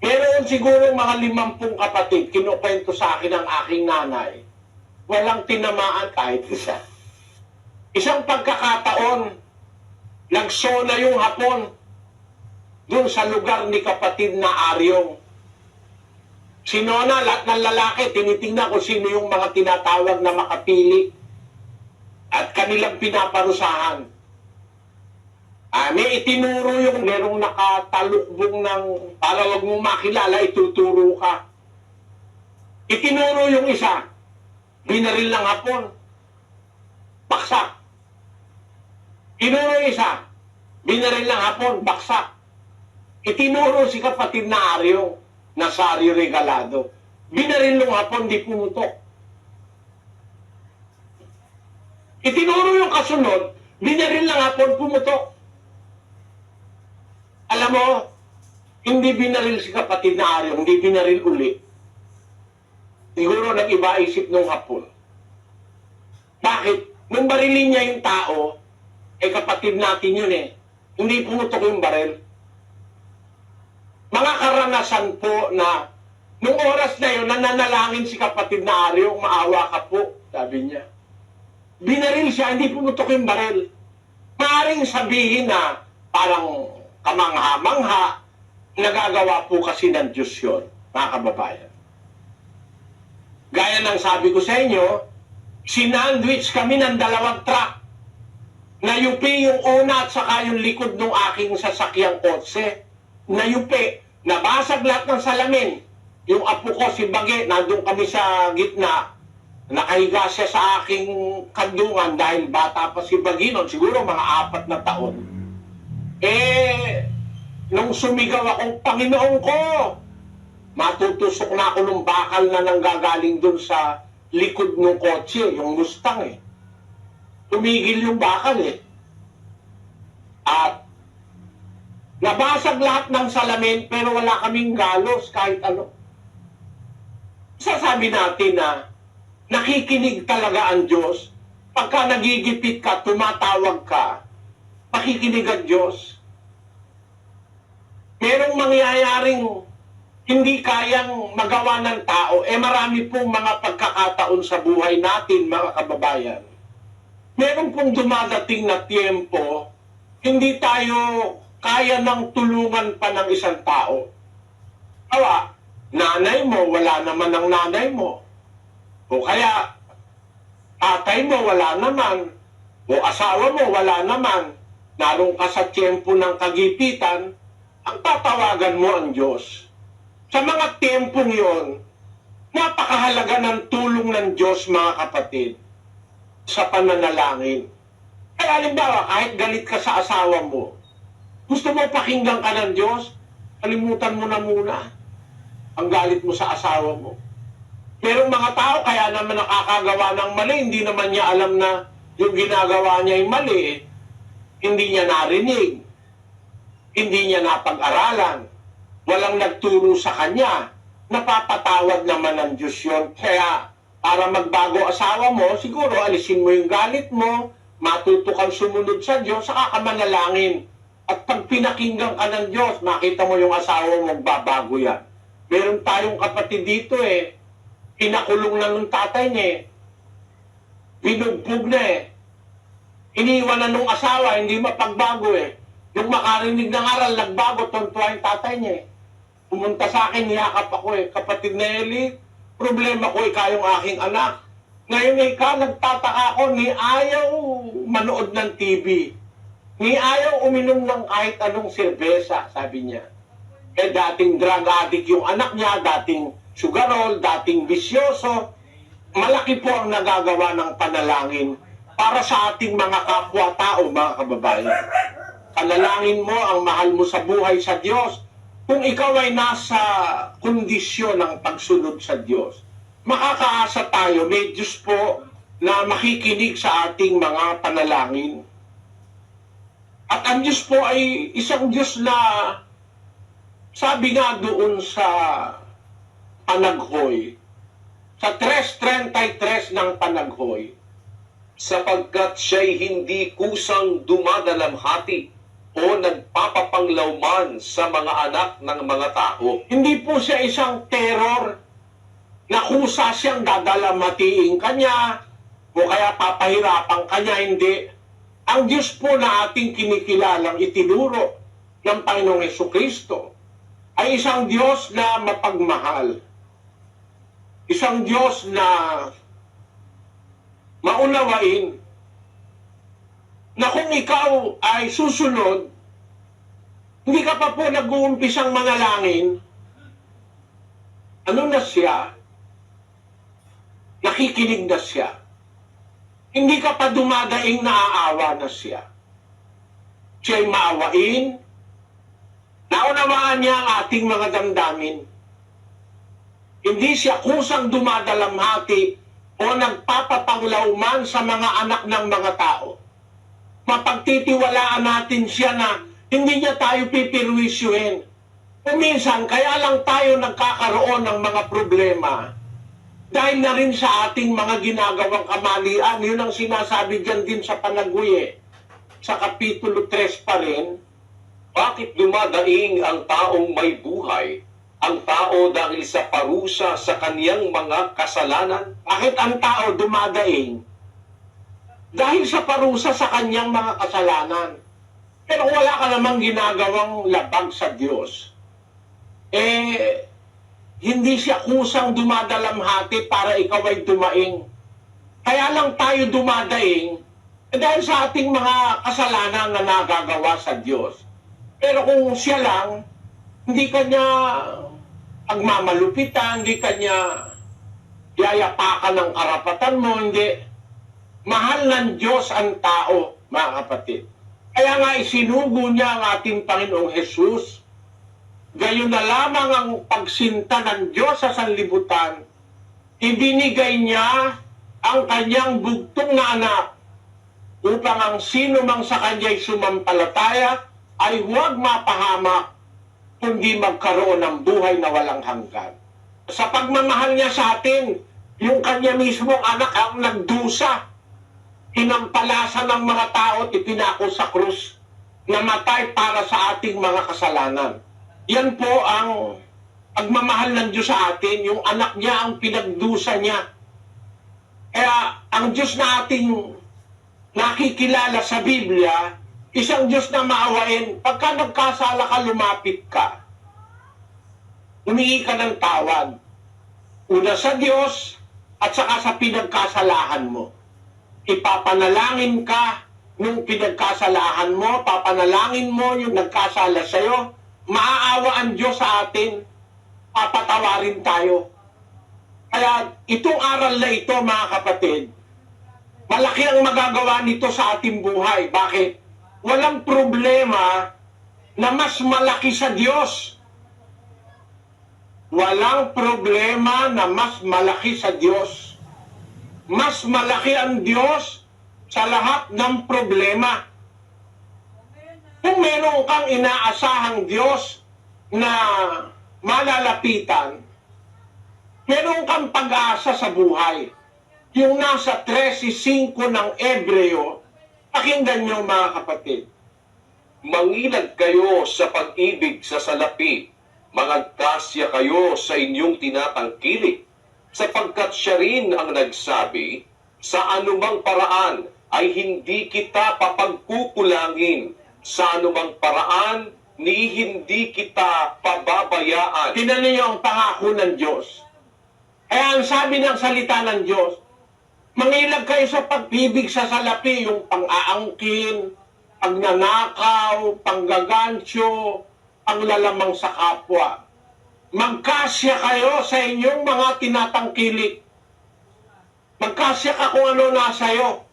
S2: Meron siguro mga 50 kapatid, kinukwento sa akin ng aking nanay, walang tinamaan kahit isa. Isang pagkakataon, nagsona yung hapon dun sa lugar ni kapatid na Aryong. Sinona, lahat ng lalaki, tinitingnan kung sino yung mga tinatawag na makapili at kanilang pinaparusahan. May itinuro yung merong nakatalukbong ng para wag mong makilala, ituturo ka. Itinuro yung isa, binaril ng hapon, baksak. Tinuro yung isa, binaril ng hapon, baksak. Itinuro si kapatid na Aryong, Nazario Regalado. Binaril ng hapon, di pumutok. Itinuro yung kasunod, binaril ng hapon, pumutok. Alam mo, hindi binaril si kapatid na Aryong, hindi binaril uli. Siguro nag-iba isip nung hapon. Bakit? Nung barilin niya yung tao, kapatid natin yun hindi pumutok yung baril. Mga karanasan po na nung oras na yun, nananalangin si kapatid na Aryong, maawa ka po, sabi niya. Binaril siya, hindi pumutok yung baril. Maaring sabihin na parang kamangha-mangha, nagagawa po kasi ng Diyos yun, mga kababayan. Gaya ng sabi ko sa inyo, sinandwich kami ng 2 truck. Nayupi yung una at saka yung likod ng aking sasakyang kotse. Nayupi. Nabasag lahat ng salamin. Yung apo ko, si Bage, nandun kami sa gitna. Nakahiga siya sa aking kandungan dahil bata pa si Bage noon, siguro mga 4 na taon. Nung sumigaw akong Panginoon ko, matutusok na ako ng bakal na nanggagaling dun sa likod ng kotse, yung Mustang Tumigil yung bakal At nabasag lahat ng salamin pero wala kaming galos kahit ano. Sasabi natin na nakikinig talaga ang Diyos. Pagka nagigipit ka, tumatawag ka, makikinig ang Diyos. Merong mangyayaring hindi kayang magawa ng tao, marami pong mga pagkakataon sa buhay natin, mga kababayan. Meron pong dumadating na tiempo, hindi tayo kaya ng tulungan pa ng isang tao. Awa, nanay mo, wala naman ang nanay mo. O kaya, tatay mo, wala naman. O asawa mo, wala naman. Naroon ka sa tiempo ng kagipitan, ang tatawagan mo ang Diyos. Sa mga tempong yon, napakahalaga ng tulong ng Diyos, mga kapatid, sa pananalangin. Kaya halimbawa, kahit galit ka sa asawa mo, gusto mo pakinggan ka ng Diyos, kalimutan mo na muna ang galit mo sa asawa mo. Pero mga tao, kaya naman nakakagawa ng mali, hindi naman niya alam na yung ginagawa niya ay mali. Hindi niya narinig. Hindi niya napag-aralan. Walang nagturo sa kanya. Napapatawad naman ng Diyos yun. Kaya, para magbago asawa mo, siguro alisin mo yung galit mo, matuto kang sumunod sa Diyos, saka ka manalangin. At pag pinakinggan ka ng Diyos, makita mo yung asawa mo, magbabago yan. Meron tayong kapatid dito pinakulong na ng tatay niya Binugbog na Iniwan na nung asawa, hindi mapagbago Yung makarinig ng aral, nagbago, tontuwa yung tatay niya Pumunta sa akin, niyakap ako Kapatid na Eli, problema ko ikaw yung aking anak. Ngayon nagtataka ako, ni ayaw manood ng TV. Ni ayaw uminom ng kahit anong serbesa, sabi niya. Dating drug addict yung anak niya, dating sugarol, dating bisyoso. Malaki po ang nagagawa ng panalangin para sa ating mga kapwa-tao, mga kababayan. Panalangin mo ang mahal mo sa buhay sa Diyos. Kung ikaw ay nasa kondisyon ng pagsunod sa Diyos, makakaasa tayo, may Diyos po na makikinig sa ating mga panalangin. At ang Diyos po ay isang Diyos na sabi nga doon sa Panaghoy, sa 3:33 ng Panaghoy,
S3: sapagkat siya'y hindi kusang dumadalamhati o nagpapapanglawman sa mga anak ng mga tao.
S2: Hindi po siya isang terror na kusa siyang dadalamatiin kanya o kaya papahirapan kanya, hindi. Ang Diyos po na ating kinikilalang itinuro ng Panginoong Hesukristo ay isang Diyos na mapagmahal. Isang Diyos na maunawain na kung ikaw ay susunod, hindi ka pa po nag-uumpisang manalangin, ano na siya? Nakikinig na siya. Hindi ka pa dumadaing naaawa na siya. Siya'y maawain, naunawaan niya ang ating mga damdamin. Hindi siya kusang dumadalamhati o nagpapapanglauman sa mga anak ng mga tao. Mapagtitiwalaan natin siya na hindi niya tayo pipirwisyuhin. Kung minsan, kaya lang tayo nagkakaroon ng mga problema dahil na rin sa ating mga ginagawang kamalian. Yun ang sinasabi dyan din sa Panagui, sa Kapitulo 3 pa rin.
S3: Bakit dumadaing ang taong may buhay, ang tao dahil sa parusa sa kaniyang mga kasalanan?
S2: Bakit ang tao dumadaing? Dahil sa parusa sa kanyang mga kasalanan. Pero wala ka namang ginagawang labag sa Diyos. Hindi siya kusang dumadalamhati para ikaw ay dumaing. Kaya lang tayo dumadaing dahil sa ating mga kasalanan na nagagawa sa Diyos. Pero kung siya lang, hindi kanya pagmamalupitan, hindi kanya yayapakan ng karapatan mo, hindi. Mahal ng Diyos ang tao, mga kapatid. Kaya nga isinugo niya ang ating Panginoong Hesus. Gayon na lamang ang pagsinta ng Diyos sa sanlibutan. Ibinigay niya ang kanyang bugtong na anak upang ang sino mang sa kanya'y sumampalataya ay huwag mapahamak kundi magkaroon ng buhay na walang hanggan. Sa pagmamahal niya sa atin, yung kanya mismong anak ang nagdusa. Inampalasan ng mga tao at ipinako sa krus, namatay para sa ating mga kasalanan. Yan po ang pagmamahal ng Diyos sa atin, yung anak niya ang pinagdusa niya. Kaya ang Diyos na ating nakikilala sa Biblia, isang Diyos na maawain. Pagka nagkasala ka, lumapit ka. Humingi ka ng tawad. Una sa Diyos at saka sa pinagkasalahan mo. Ipapanalangin ka nung pinagkasalahan mo, papanalangin mo yung nagkasala sa'yo, maaawa ang Diyos sa atin, papatawarin tayo. Kaya itong aral na ito, mga kapatid, malaki ang magagawa nito sa ating buhay. Bakit? Walang problema na mas malaki sa Diyos. Walang problema na mas malaki sa Diyos. Mas malaki ang Diyos sa lahat ng problema. Kung meron kang inaasahang Diyos na malalapitan, meron kang pag-asa sa buhay. Yung nasa 13:5 ng Ebreo, pakinggan niyo mga kapatid.
S3: Manginag kayo sa pag-ibig sa salapi, mangagkasya kayo sa inyong tinatangkilik, sapagkat siya rin ang nagsabi, sa anumang paraan ay hindi kita papagkukulangin, sa anumang paraan ni hindi kita pababayaan.
S2: Tingnan niyo ang pangako ng Diyos. Kaya ang sabi ng salita ng Diyos, mangilag kayo sa pag-ibig sa salapi, yung pang-aangkin, pagnanakaw, panggagansyo, panglalamang sa kapwa. Magkasya kayo sa inyong mga tinatangkilik. Magkasya ka kung ano nasa iyo.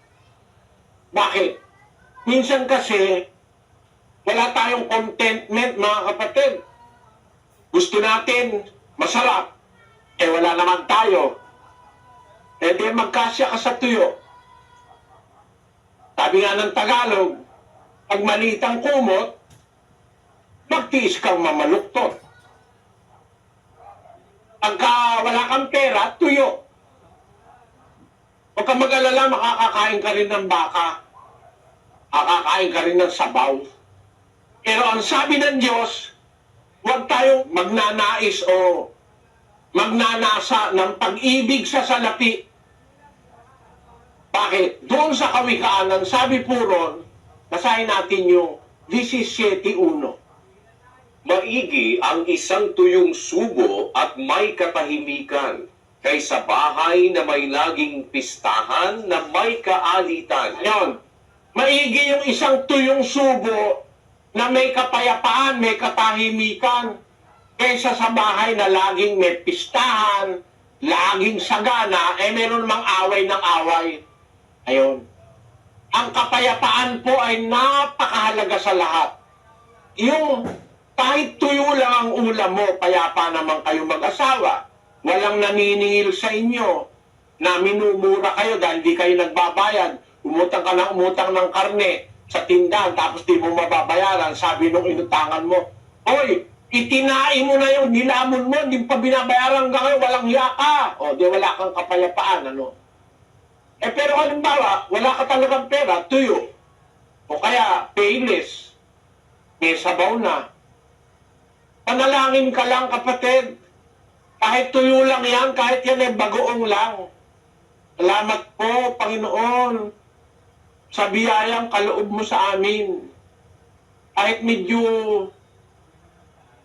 S2: Bakit? Minsan kasi, wala tayong contentment, mga kapatid. Gusto natin masarap. Wala naman tayo. Di magkasya ka sa tuyo. Sabi nga ng Tagalog, pag maliit ang kumot, magtiis kang mamaluktot. Pagka wala kang pera, tuyo. Huwag kang mag-alala, makakakain ka rin ng baka. Makakain ka rin ng sabaw. Pero ang sabi ng Diyos, huwag tayong magnanais o magnanasa ng pag-ibig sa salapi. Bakit? Doon sa kawikaan, ang sabi po ron, basahin natin yung 17:1.
S3: Maigi ang isang tuyong sugo at may katahimikan, kaysa bahay na may laging pistahan na may kaalitan.
S2: Ngayon, maigi yung isang tuyong sugo na may kapayapaan, may katahimikan, kaysa sa bahay na laging may pistahan, laging sagana, meron mang away ng away. Ayun. Ang kapayapaan po ay napakahalaga sa lahat. Yung kahit tuyo lang ang ulam mo, payapa naman kayo mag-asawa. Walang naniningil sa inyo na minumura kayo dahil di kayo nagbabayad. Umutang ka ng umutang ng karne sa tindahan tapos di mo mababayaran. Sabi nung inutangan mo, "Oy, itinain mo na yung nilamon mo, hindi pa binabayaran ka kayo, walang hiya ka." O, di wala kang kapayapaan, ano? Pero halimbawa, wala ka talagang pera, tuyo. O kaya, payless. May sabaw na. Panalangin ka lang, kapatid. Kahit tuyo lang yan, kahit yan ay bagoong lang. Salamat po, Panginoon, sa biyayang kaloob mo sa amin. Kahit medyo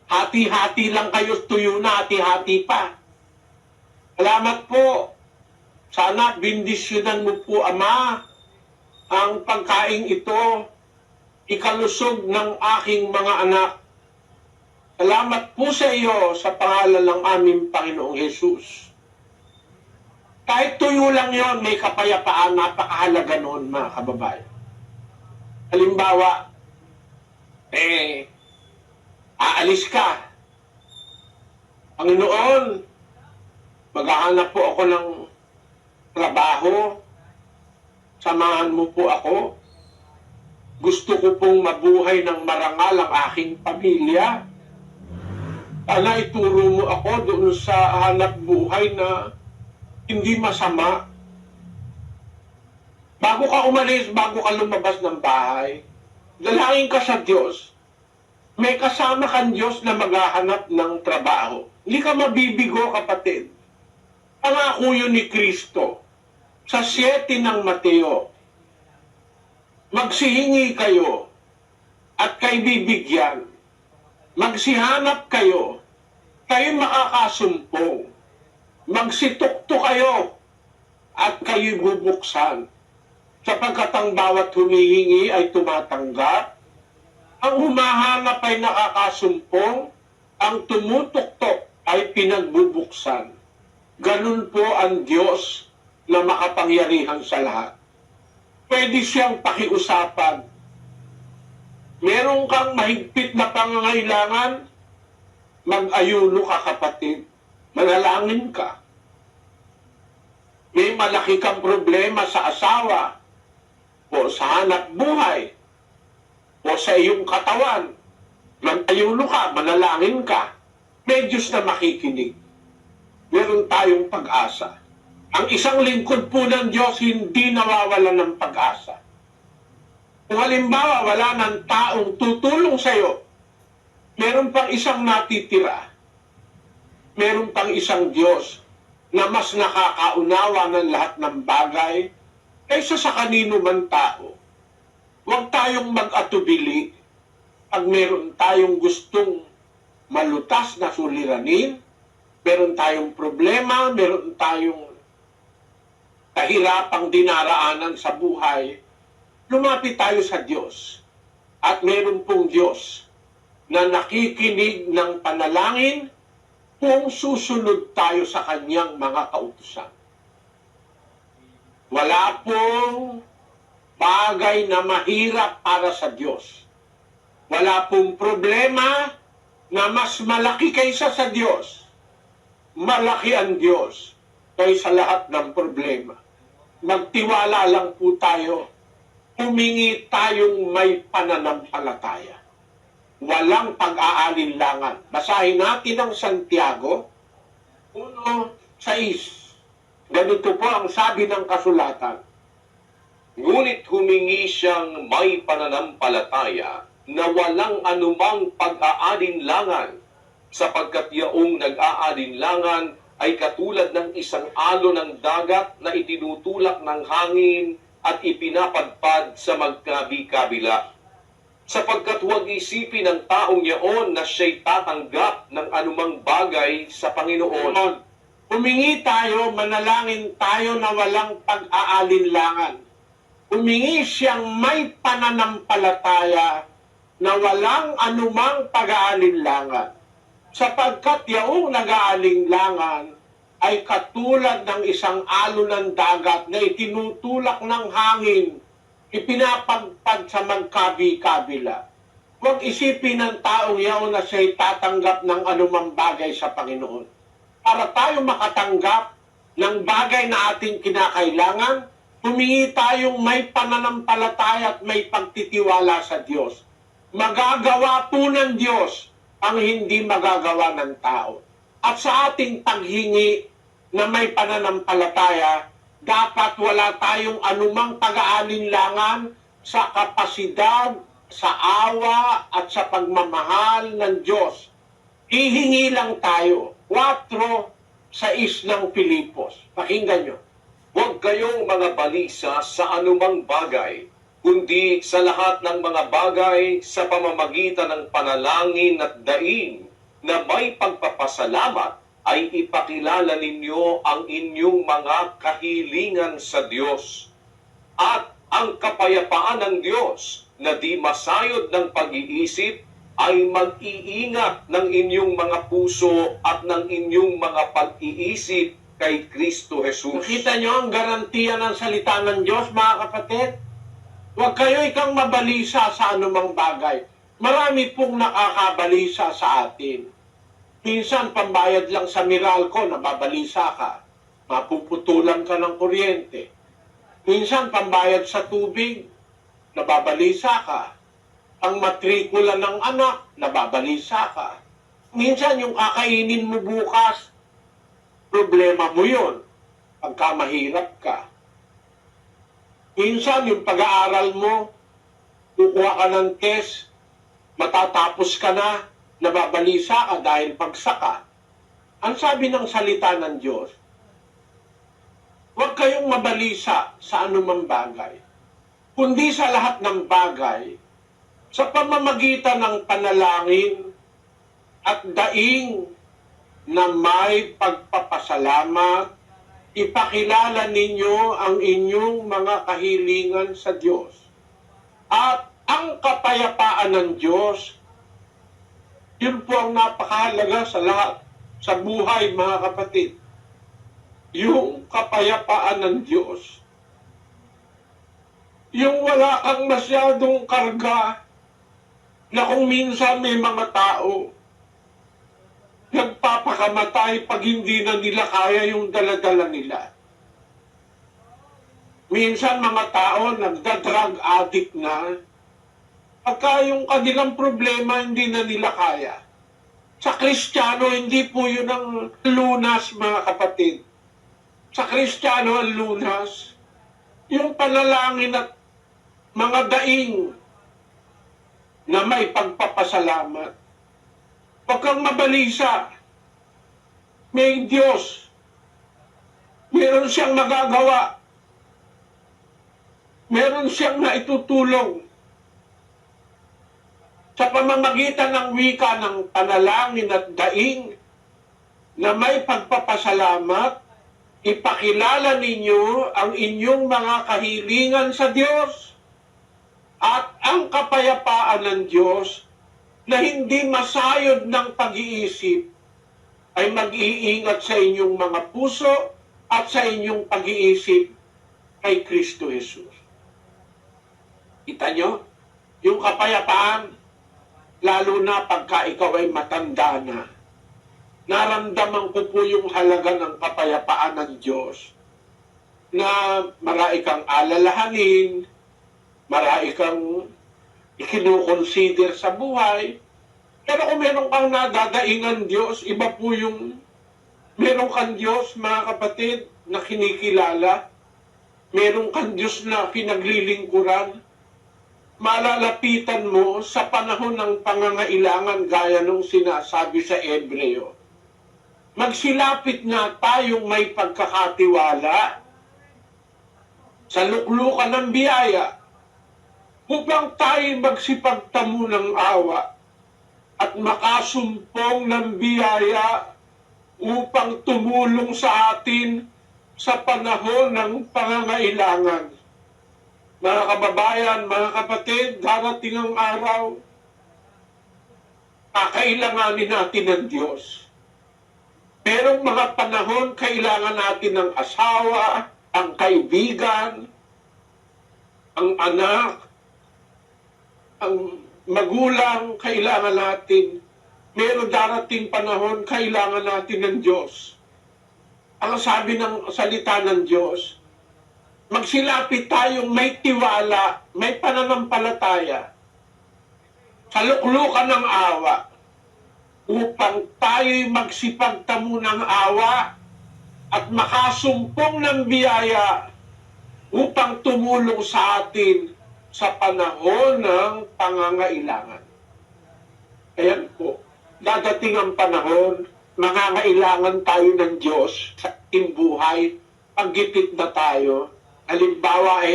S2: hati-hati lang kayo, tuyo na, hati-hati pa. Salamat po. Sana bindisyonan mo po, Ama, ang pagkain ito, ikalusog ng aking mga anak. Salamat po sa iyo sa pangalan ng aming Panginoong Jesus. Kahit tuyo lang yon, may kapayapaan, napakahalaga noon, mga kababayan. Halimbawa, aalis ka. Panginoon, maghahanap po ako ng trabaho. Samahan mo po ako. Gusto ko pong mabuhay ng marangal ang aking pamilya. Sana ituro mo ako doon sa hanap buhay na hindi masama. Bago ka umalis, bago ka lumabas ng bahay, dalangin ka sa Diyos. May kasama kang Diyos na maghahanap ng trabaho. Hindi ka mabibigo, kapatid. Pangako yun ni Kristo. Sa 7 ng Mateo, magsihingi kayo at kay bibigyan. Magsihanap kayo, kayo makakasumpong. Magsitukto kayo at kayo bubuksan. Sapagkat ang bawat humihingi ay tumatanggap, ang humahanap ay nakakasumpong, ang tumutuktok ay pinagbubuksan. Ganun po ang Diyos na makapangyarihan sa lahat. Pwede siyang pakiusapan. Meron kang mahigpit na pangangailangan, mag-ayuno ka, kapatid. Manalangin ka. May malaki kang problema sa asawa o sa hanap buhay o sa iyong katawan. Mag-ayuno ka, manalangin ka. May Diyos na makikinig. Meron tayong pag-asa. Ang isang lingkod po ng Diyos hindi nawawala ng pag-asa. Kung halimbawa wala ng taong tutulong sa iyo, meron pang isang natitira. Meron pang isang Diyos na mas nakakaunawa ng lahat ng bagay kaysa sa kanino man tao. Huwag tayong mag-atubili pag meron tayong gustong malutas na suliranin, meron tayong problema, meron tayong kahirapang dinaraanan sa buhay, lumapit tayo sa Diyos. At meron pong Diyos na nakikinig ng panalangin kung susunod tayo sa kanyang mga kautusan. Wala pong bagay na mahirap para sa Diyos. Wala pong problema na mas malaki kaysa sa Diyos. Malaki ang Diyos kaysa lahat ng problema. Magtiwala lang po tayo. Humingi tayong may pananampalataya. Walang pag-aalinlangan. Basahin natin ang Santiago 1:6. Ganito po ang sabi ng kasulatan.
S3: Ngunit humingi siyang may pananampalataya na walang anumang pag-aalinlangan, sapagkat yaong nag-aalinlangan ay katulad ng isang alon ng dagat na itinutulak ng hangin at ipinapadpad sa magkabi-kabila. Sapagkat huwag isipin ng taong yaon na siya'y tatanggap ng anumang bagay sa Panginoon.
S2: Humingi tayo, manalangin tayo na walang pag-aalinlangan. Humingi siyang may pananampalataya na walang anumang pag-aalinlangan. Sapagkat yaong nag-aalinlangan ay katulad ng isang alon ng dagat na itinutulak ng hangin, ipinapagpad sa magkabi-kabila. Huwag isipin ng taong yaon na siya'y tatanggap ng anumang bagay sa Panginoon. Para tayo makatanggap ng bagay na ating kinakailangan, humingi tayong may pananampalataya at may pagtitiwala sa Diyos. Magagawa po ng Diyos ang hindi magagawa ng tao. At sa ating paghingi na may pananampalataya, dapat wala tayong anumang pag-aalinlangan sa kapasidad, sa awa at sa pagmamahal ng Diyos. Hihingi lang tayo. 4:6 ng Pilipos. Pakinggan nyo.
S3: Huwag kayong mga balisa sa anumang bagay, kundi sa lahat ng mga bagay sa pamamagitan ng panalangin at daing na may pagpapasalamat ay ipakilala ninyo ang inyong mga kahilingan sa Diyos. At ang kapayapaan ng Diyos na di masayod ng pag-iisip ay mag-iingat ng inyong mga puso at ng inyong mga pag-iisip kay Kristo Jesus.
S2: Nakita nyo ang garantiya ng salita ng Diyos, mga kapatid? Huwag kayo ikang mabalisa sa anumang bagay. Marami pong nakakabalisa sa atin. Minsan, pambayad lang sa Meralco, nababalisa ka. Mapuputulan ka ng kuryente. Minsan, pambayad sa tubig, nababalisa ka. Ang matrikula ng anak, nababalisa ka. Minsan, yung kakainin mo bukas, problema mo yun. Pagka mahirap ka. Minsan, yung pag-aaral mo, kukuha ka ng test, matatapos ka na, nababalisa ka dahil pagsaka. Ang sabi ng salita ng Diyos, huwag kayong mabalisa sa anumang bagay, kundi sa lahat ng bagay, sa pamamagitan ng panalangin at daing na may pagpapasalamat, ipakilala ninyo ang inyong mga kahilingan sa Diyos. At ang kapayapaan ng Diyos, yun po ang napakahalaga sa lahat, sa buhay, mga kapatid. Yung kapayapaan ng Diyos. Yung wala kang masyadong karga, na kung minsan may mga tao, nagpapakamatay pag hindi na nila kaya yung daladala nila. Minsan mga tao nagda-drug addict na, pagka yung kanilang problema hindi na nila kaya. Sa Kristiyano, hindi po yun ang lunas, mga kapatid. Sa Kristiyano, ang lunas, yung panalangin at mga daing na may pagpapasalamat. Huwag kang mabalisa. May Diyos. Meron siyang magagawa. Meron siyang naitutulong. Sa pamamagitan ng wika ng panalangin at daing na may pagpapasalamat, ipakilala ninyo ang inyong mga kahilingan sa Diyos. At ang kapayapaan ng Diyos na hindi masayod ng pag-iisip ay mag-iingat sa inyong mga puso at sa inyong pag-iisip kay Kristo Jesus. Kita nyo? Yung kapayapaan, lalo na pagka ikaw ay matanda na. Naramdaman ko po yung halaga ng kapayapaan ng Diyos na marami kang alalahanin, marami kang ikinukonsider sa buhay. Pero kung meron kang nadadaingan Diyos, iba po yung meron kang Diyos, mga kapatid, na kinikilala. Meron kang Diyos na pinaglilingkuran. malalapitan mo sa panahon ng pangangailangan gaya nung sinasabi sa Ebreo. Magsilapit nga tayong may pagkakatiwala sa luklukan ng biyaya upang tayo magsipagtamo ng awa at makasumpong ng biyaya upang tumulong sa atin sa panahon ng pangangailangan. Mga kababayan, mga kapatid, darating ang araw, kakailanganin natin ng Diyos. Merong mga panahon, kailangan natin ng asawa, ang kaibigan, ang anak, ang magulang, kailangan natin. Meron darating panahon, kailangan natin ng Diyos. Ang sabi ng salita ng Diyos, magsilapit tayong may tiwala, may pananampalataya, sa luklukan ng awa, upang tayo'y magsipagtamo ng awa at makasumpong ng biyaya upang tumulong sa atin sa panahon ng pangangailangan. Ayan po, dadating ang panahon, mangangailangan tayo ng Diyos sa ating buhay, paggipit na tayo. Halimbawa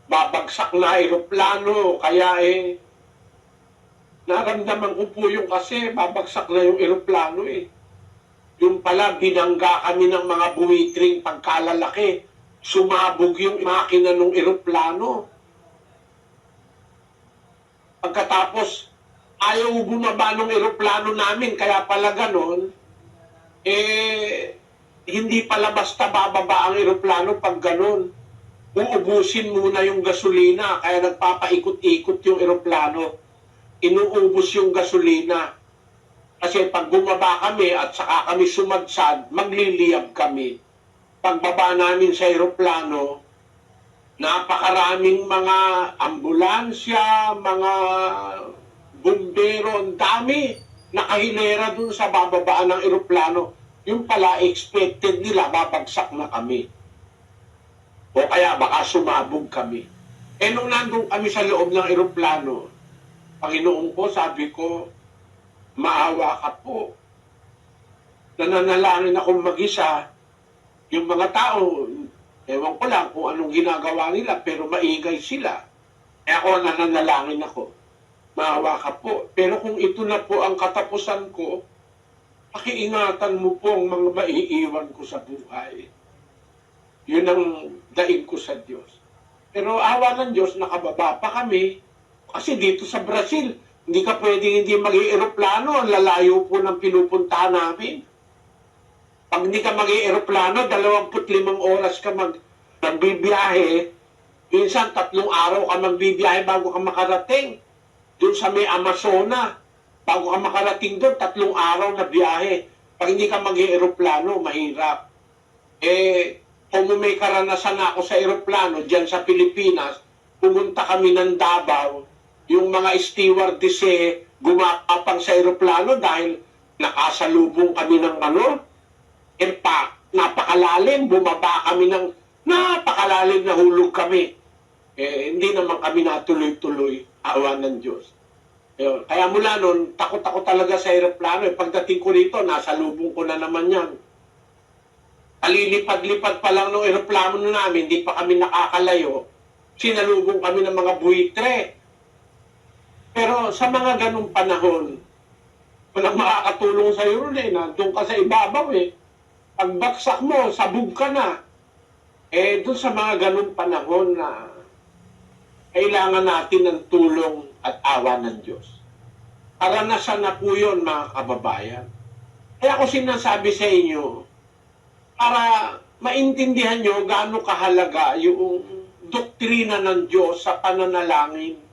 S2: babagsak na aeroplano, kaya naramdaman ko po yung kasi babagsak na yung aeroplano Yung pala, binangga kami ng mga buwitring pagkalalaki. Sumabog yung makina ng eroplano. Pagkatapos, ayaw bumaba ng eroplano namin, kaya pala ganon, hindi pala basta bababa ang eroplano pag ganon. Uubusin muna yung gasolina, kaya nagpapaikot-ikot yung eroplano. Inuubos yung gasolina. Kasi pag bumaba kami at saka kami sumadsad, magliliyab kami. Pagbaba namin sa eroplano, napakaraming mga ambulansya, mga bumbero, ang dami nakahilera dun sa bababaan ng eroplano. Yung pala, expected nila, babagsak na kami. O kaya baka sumabog kami. Nung nandun kami sa loob ng eroplano, Panginoon ko, sabi ko, maawa ka po. Nananalangin akong mag-isa. Yung mga tao, ewan ko lang kung anong ginagawa nila, pero maingay sila. Ako nananalangin ako. Maawa ka po. Pero kung ito na po ang katapusan ko, pakiingatan mo po ang mga maiiwan ko sa buhay. Yun ang daig ko sa Diyos. Pero awa ng Diyos, nakababa pa kami. Kasi dito sa Brazil, hindi ka pwedeng hindi mag-i-aeroplano. Ang lalayo po ng pinupuntahan namin. Pag hindi ka mag-i-aeroplano, 25 oras ka magbibiyahe. Minsan, 3 araw ka magbibiyahe bago ka makarating. Doon sa may Amazona, bago ka makarating doon, 3 araw na biyahe. Pag hindi ka mag-i-aeroplano, mahirap. Kung may karanasan ako sa aeroplano, dyan sa Pilipinas, pumunta kami ng Davao, yung mga stewardess gumapang sa aeroplano dahil nakasalubong kami ng napakalalim, bumaba kami ng napakalalim, na hulog kami. Hindi naman kami natuloy-tuloy, awa ng Diyos. Kaya mula noon, takot ako talaga sa aeroplano. Pagdating ko rito, nasalubong ko na naman yan. Kalilipad-lipad pa lang ng aeroplano namin, hindi pa kami nakakalayo. Sinalubong kami ng mga buitre. Pero sa mga ganong panahon, walang makakatulong sa iyo rin. Nandun ka sa ibabaw Pagbaksak mo, sabog ka na. Doon sa mga ganong panahon na kailangan natin ng tulong at awa ng Diyos. Karanasan na po yun, mga kababayan. Kaya ako sinasabi sa inyo, para maintindihan nyo gaano kahalaga yung doktrina ng Diyos sa pananalangin.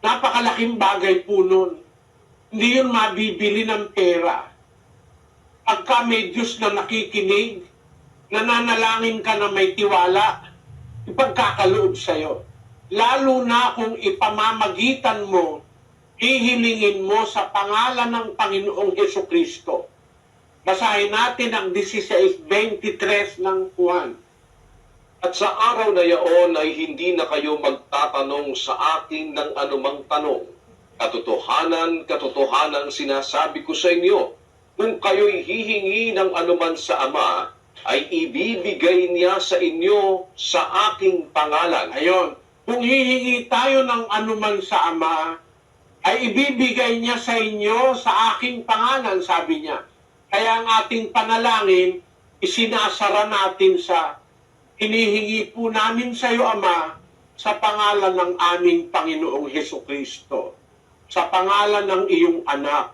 S2: Napakalaking bagay po nun. Hindi yun mabibili ng pera. Pagka may Diyos na nakikinig, nananalangin ka na may tiwala, ipagkakaloob sa'yo. Lalo na kung ipamamagitan mo, hihilingin mo sa pangalan ng Panginoong Hesukristo. Basahin natin ang 16:23 ng Juan.
S3: At sa araw na yaon ay hindi na kayo magtatanong sa akin ng anumang tanong. Katotohanan, katotohanan sinasabi ko sa inyo, kung kayo'y hihingi ng anuman sa Ama, ay ibibigay niya sa inyo sa aking pangalan.
S2: Ayon, kung hihingi tayo ng anuman sa Ama, ay ibibigay niya sa inyo sa aking pangalan, sabi niya. Kaya ang ating panalangin, isinasara natin sa hinihingi po namin sa iyo, Ama, sa pangalan ng aming Panginoong Hesukristo, sa pangalan ng iyong anak.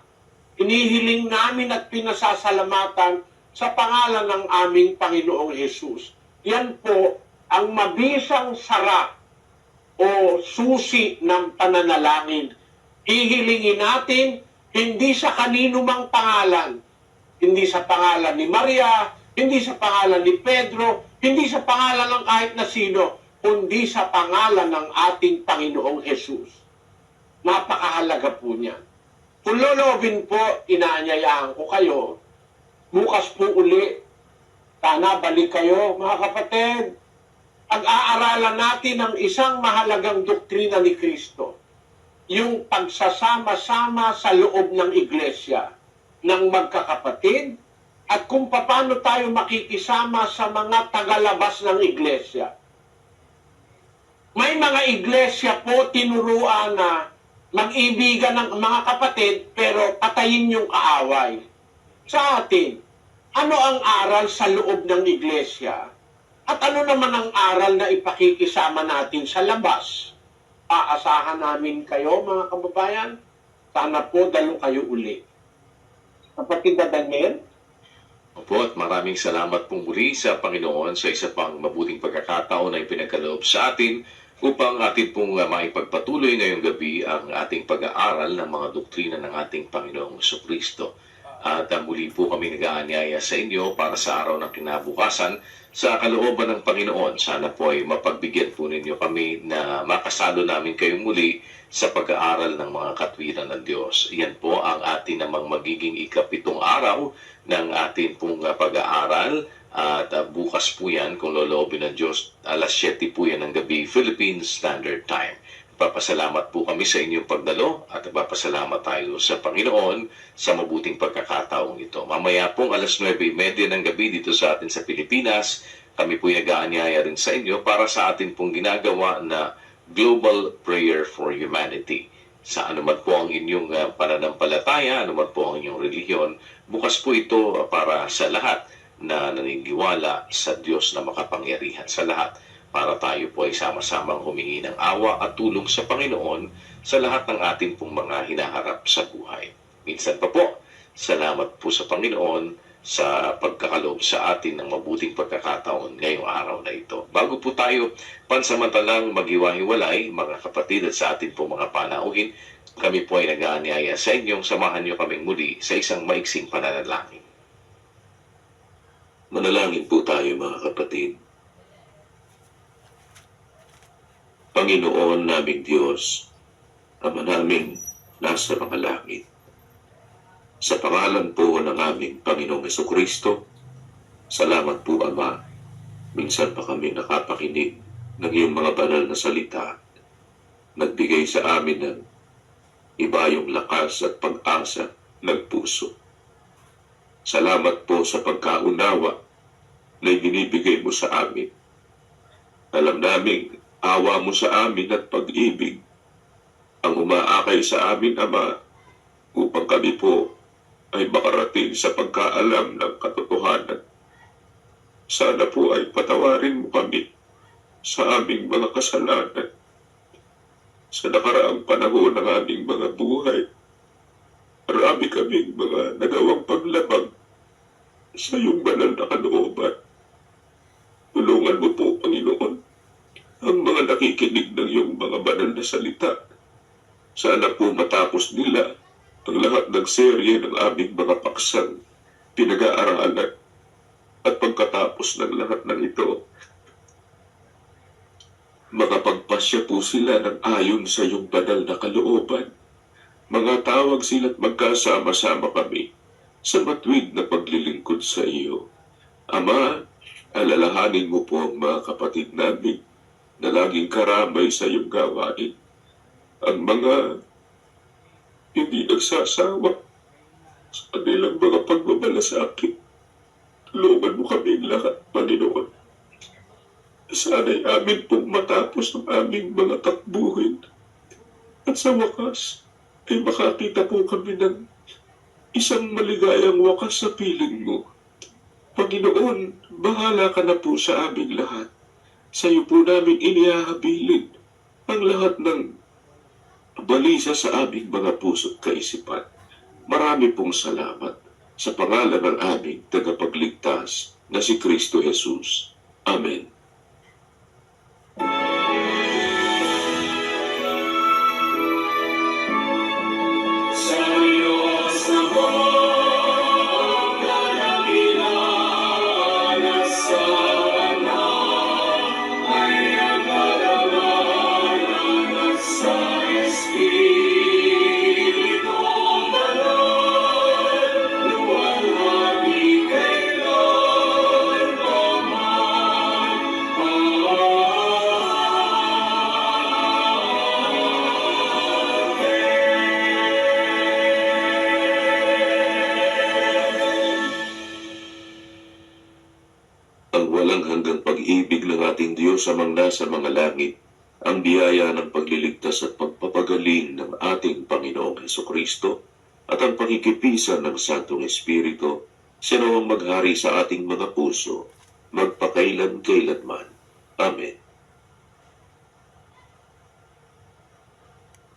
S2: Inihiling namin at pinasasalamatan sa pangalan ng aming Panginoong Hesus. Yan po ang mabisang sara o susi ng pananalangin. Hihilingin natin hindi sa kanino mang pangalan, hindi sa pangalan ni Maria, hindi sa pangalan ni Pedro, hindi sa pangalan ng kahit na sino, kundi sa pangalan ng ating Panginoong Hesus. Napakahalaga po niya. Kung lolobin po, inaanyayahan ko kayo, bukas po uli, sana balik kayo, mga kapatid. Pag-aaralan natin ang isang mahalagang doktrina ni Kristo, yung pagsasama-sama sa loob ng iglesia ng magkakapatid at kung paano tayo makikisama sa mga tagalabas ng iglesia. May mga iglesia po tinuruan na mag-ibigan ng mga kapatid pero patayin yung kaaway. Sa atin, ano ang aral sa loob ng iglesia? At ano naman ang aral na ipakikisama natin sa labas? Aasahan namin kayo, mga kababayan. Sana po dalo kayo uli. Kapatid na Daniel?
S1: Opo, at maraming salamat pong muli sa Panginoon sa isa pang mabuting pagkakataon na ipinagkaloob sa atin upang atin pong maipagpatuloy ngayong gabi ang ating pag-aaral ng mga doktrina ng ating Panginoong Jesucristo. At muli po kami nag-aanyaya sa inyo para sa araw ng kinabukasan sa kalooban ng Panginoon. Sana po ay mapagbigyan po ninyo kami na makasalo namin kayo muli sa pag-aaral ng mga katwiran ng Diyos. Yan po ang atin namang magiging ikapitong araw ng atin pong pag-aaral. At bukas po yan, kung loloobin ng Diyos, alas 7 po yan ng gabi, Philippine Standard Time. Papasalamat po kami sa inyong pagdalo at papasalamat tayo sa Panginoon sa mabuting pagkakataong ito. Mamaya pong alas 9:30 ng gabi dito sa atin sa Pilipinas, kami po nag-aanyaya rin sa inyo para sa atin pong ginagawa na Global Prayer for Humanity. Sa anuman po ang inyong pananampalataya, anuman po ang inyong relihiyon, bukas po ito para sa lahat na naniniwala sa Diyos na makapangyarihan sa lahat, para tayo po ay sama-samang humingi ng awa at tulong sa Panginoon sa lahat ng atin pong mga hinaharap sa buhay. Minsan pa po, salamat po sa Panginoon sa pagkakaloob sa atin ng mabuting pagkakataon ngayong araw na ito. Bago po tayo pansamantalang maghiwa-hiwalay, mga kapatid, at sa atin po mga panauhin, kami po ay nag-aanyaya sa inyong samahan niyo kaming muli sa isang maiksing pananalangin. Manalangin po tayo, mga kapatid. Panginoon naming Diyos, Ama naming nasa mga langit, sa pangalan po ng aming Panginoong Jesucristo, salamat po, Ama. Minsan pa kami nakapakinig ng iyong mga banal na salita, nagbigay sa amin ng ibayong lakas at pag-asa ng puso. Salamat po sa pagkaunawa na binibigay mo sa amin. Alam namin, awa mo sa amin at pag-ibig ang umaakay sa amin, Ama, upang kami po ay makarating sa pagkaalam ng katotohanan. Sana po ay patawarin mo kami sa aming mga kasalanan sa nakaraang panahon ng aming mga buhay. Marami kaming mga nagawang paglabag sa iyong banal na kalooban. Tulungan mo po, Panginoon, ang mga nakikinig ng iyong mga banal na salita. Sana po matapos nila ang lahat ng serye ng aming mga paksang pinag-aaralan. At pagkatapos ng lahat ng ito, makapagpasya po sila ng ayon sa iyong banal na kalooban. Mga tawag sila't magkasama-sama kami sa matuwid na paglilingkod sa iyo. Ama,
S4: Alalahanin mo po ang mga kapatid namin na laging karamay sa iyong gawain. Ang mga hindi nagsasawa sa kanilang mga pagmamalasakit. Tulungan mo kaming lahat, Panginoon. Sana'y amin pong matapos ang aming mga takbuhin. At sa wakas, ay makakita po kami ng isang maligayang wakas sa piling mo. Panginoon, bahala ka na po sa aming lahat. Sa iyo po namin iniahabilin ang lahat ng balisa sa aming mga puso't kaisipan. Marami pong salamat sa pangalan ng aming tagapagligtas na si Kristo Jesus. Amen. Ang walang hanggang pag-ibig ng ating Diyos amang nasa mga langit, ang biyaya ng pagliligtas at pagpapagaling ng ating Panginoong Hesukristo, at ang pakikipisan ng Santong Espiritu, sinawang maghari sa ating mga puso, magpakailan-kailanman. Amen.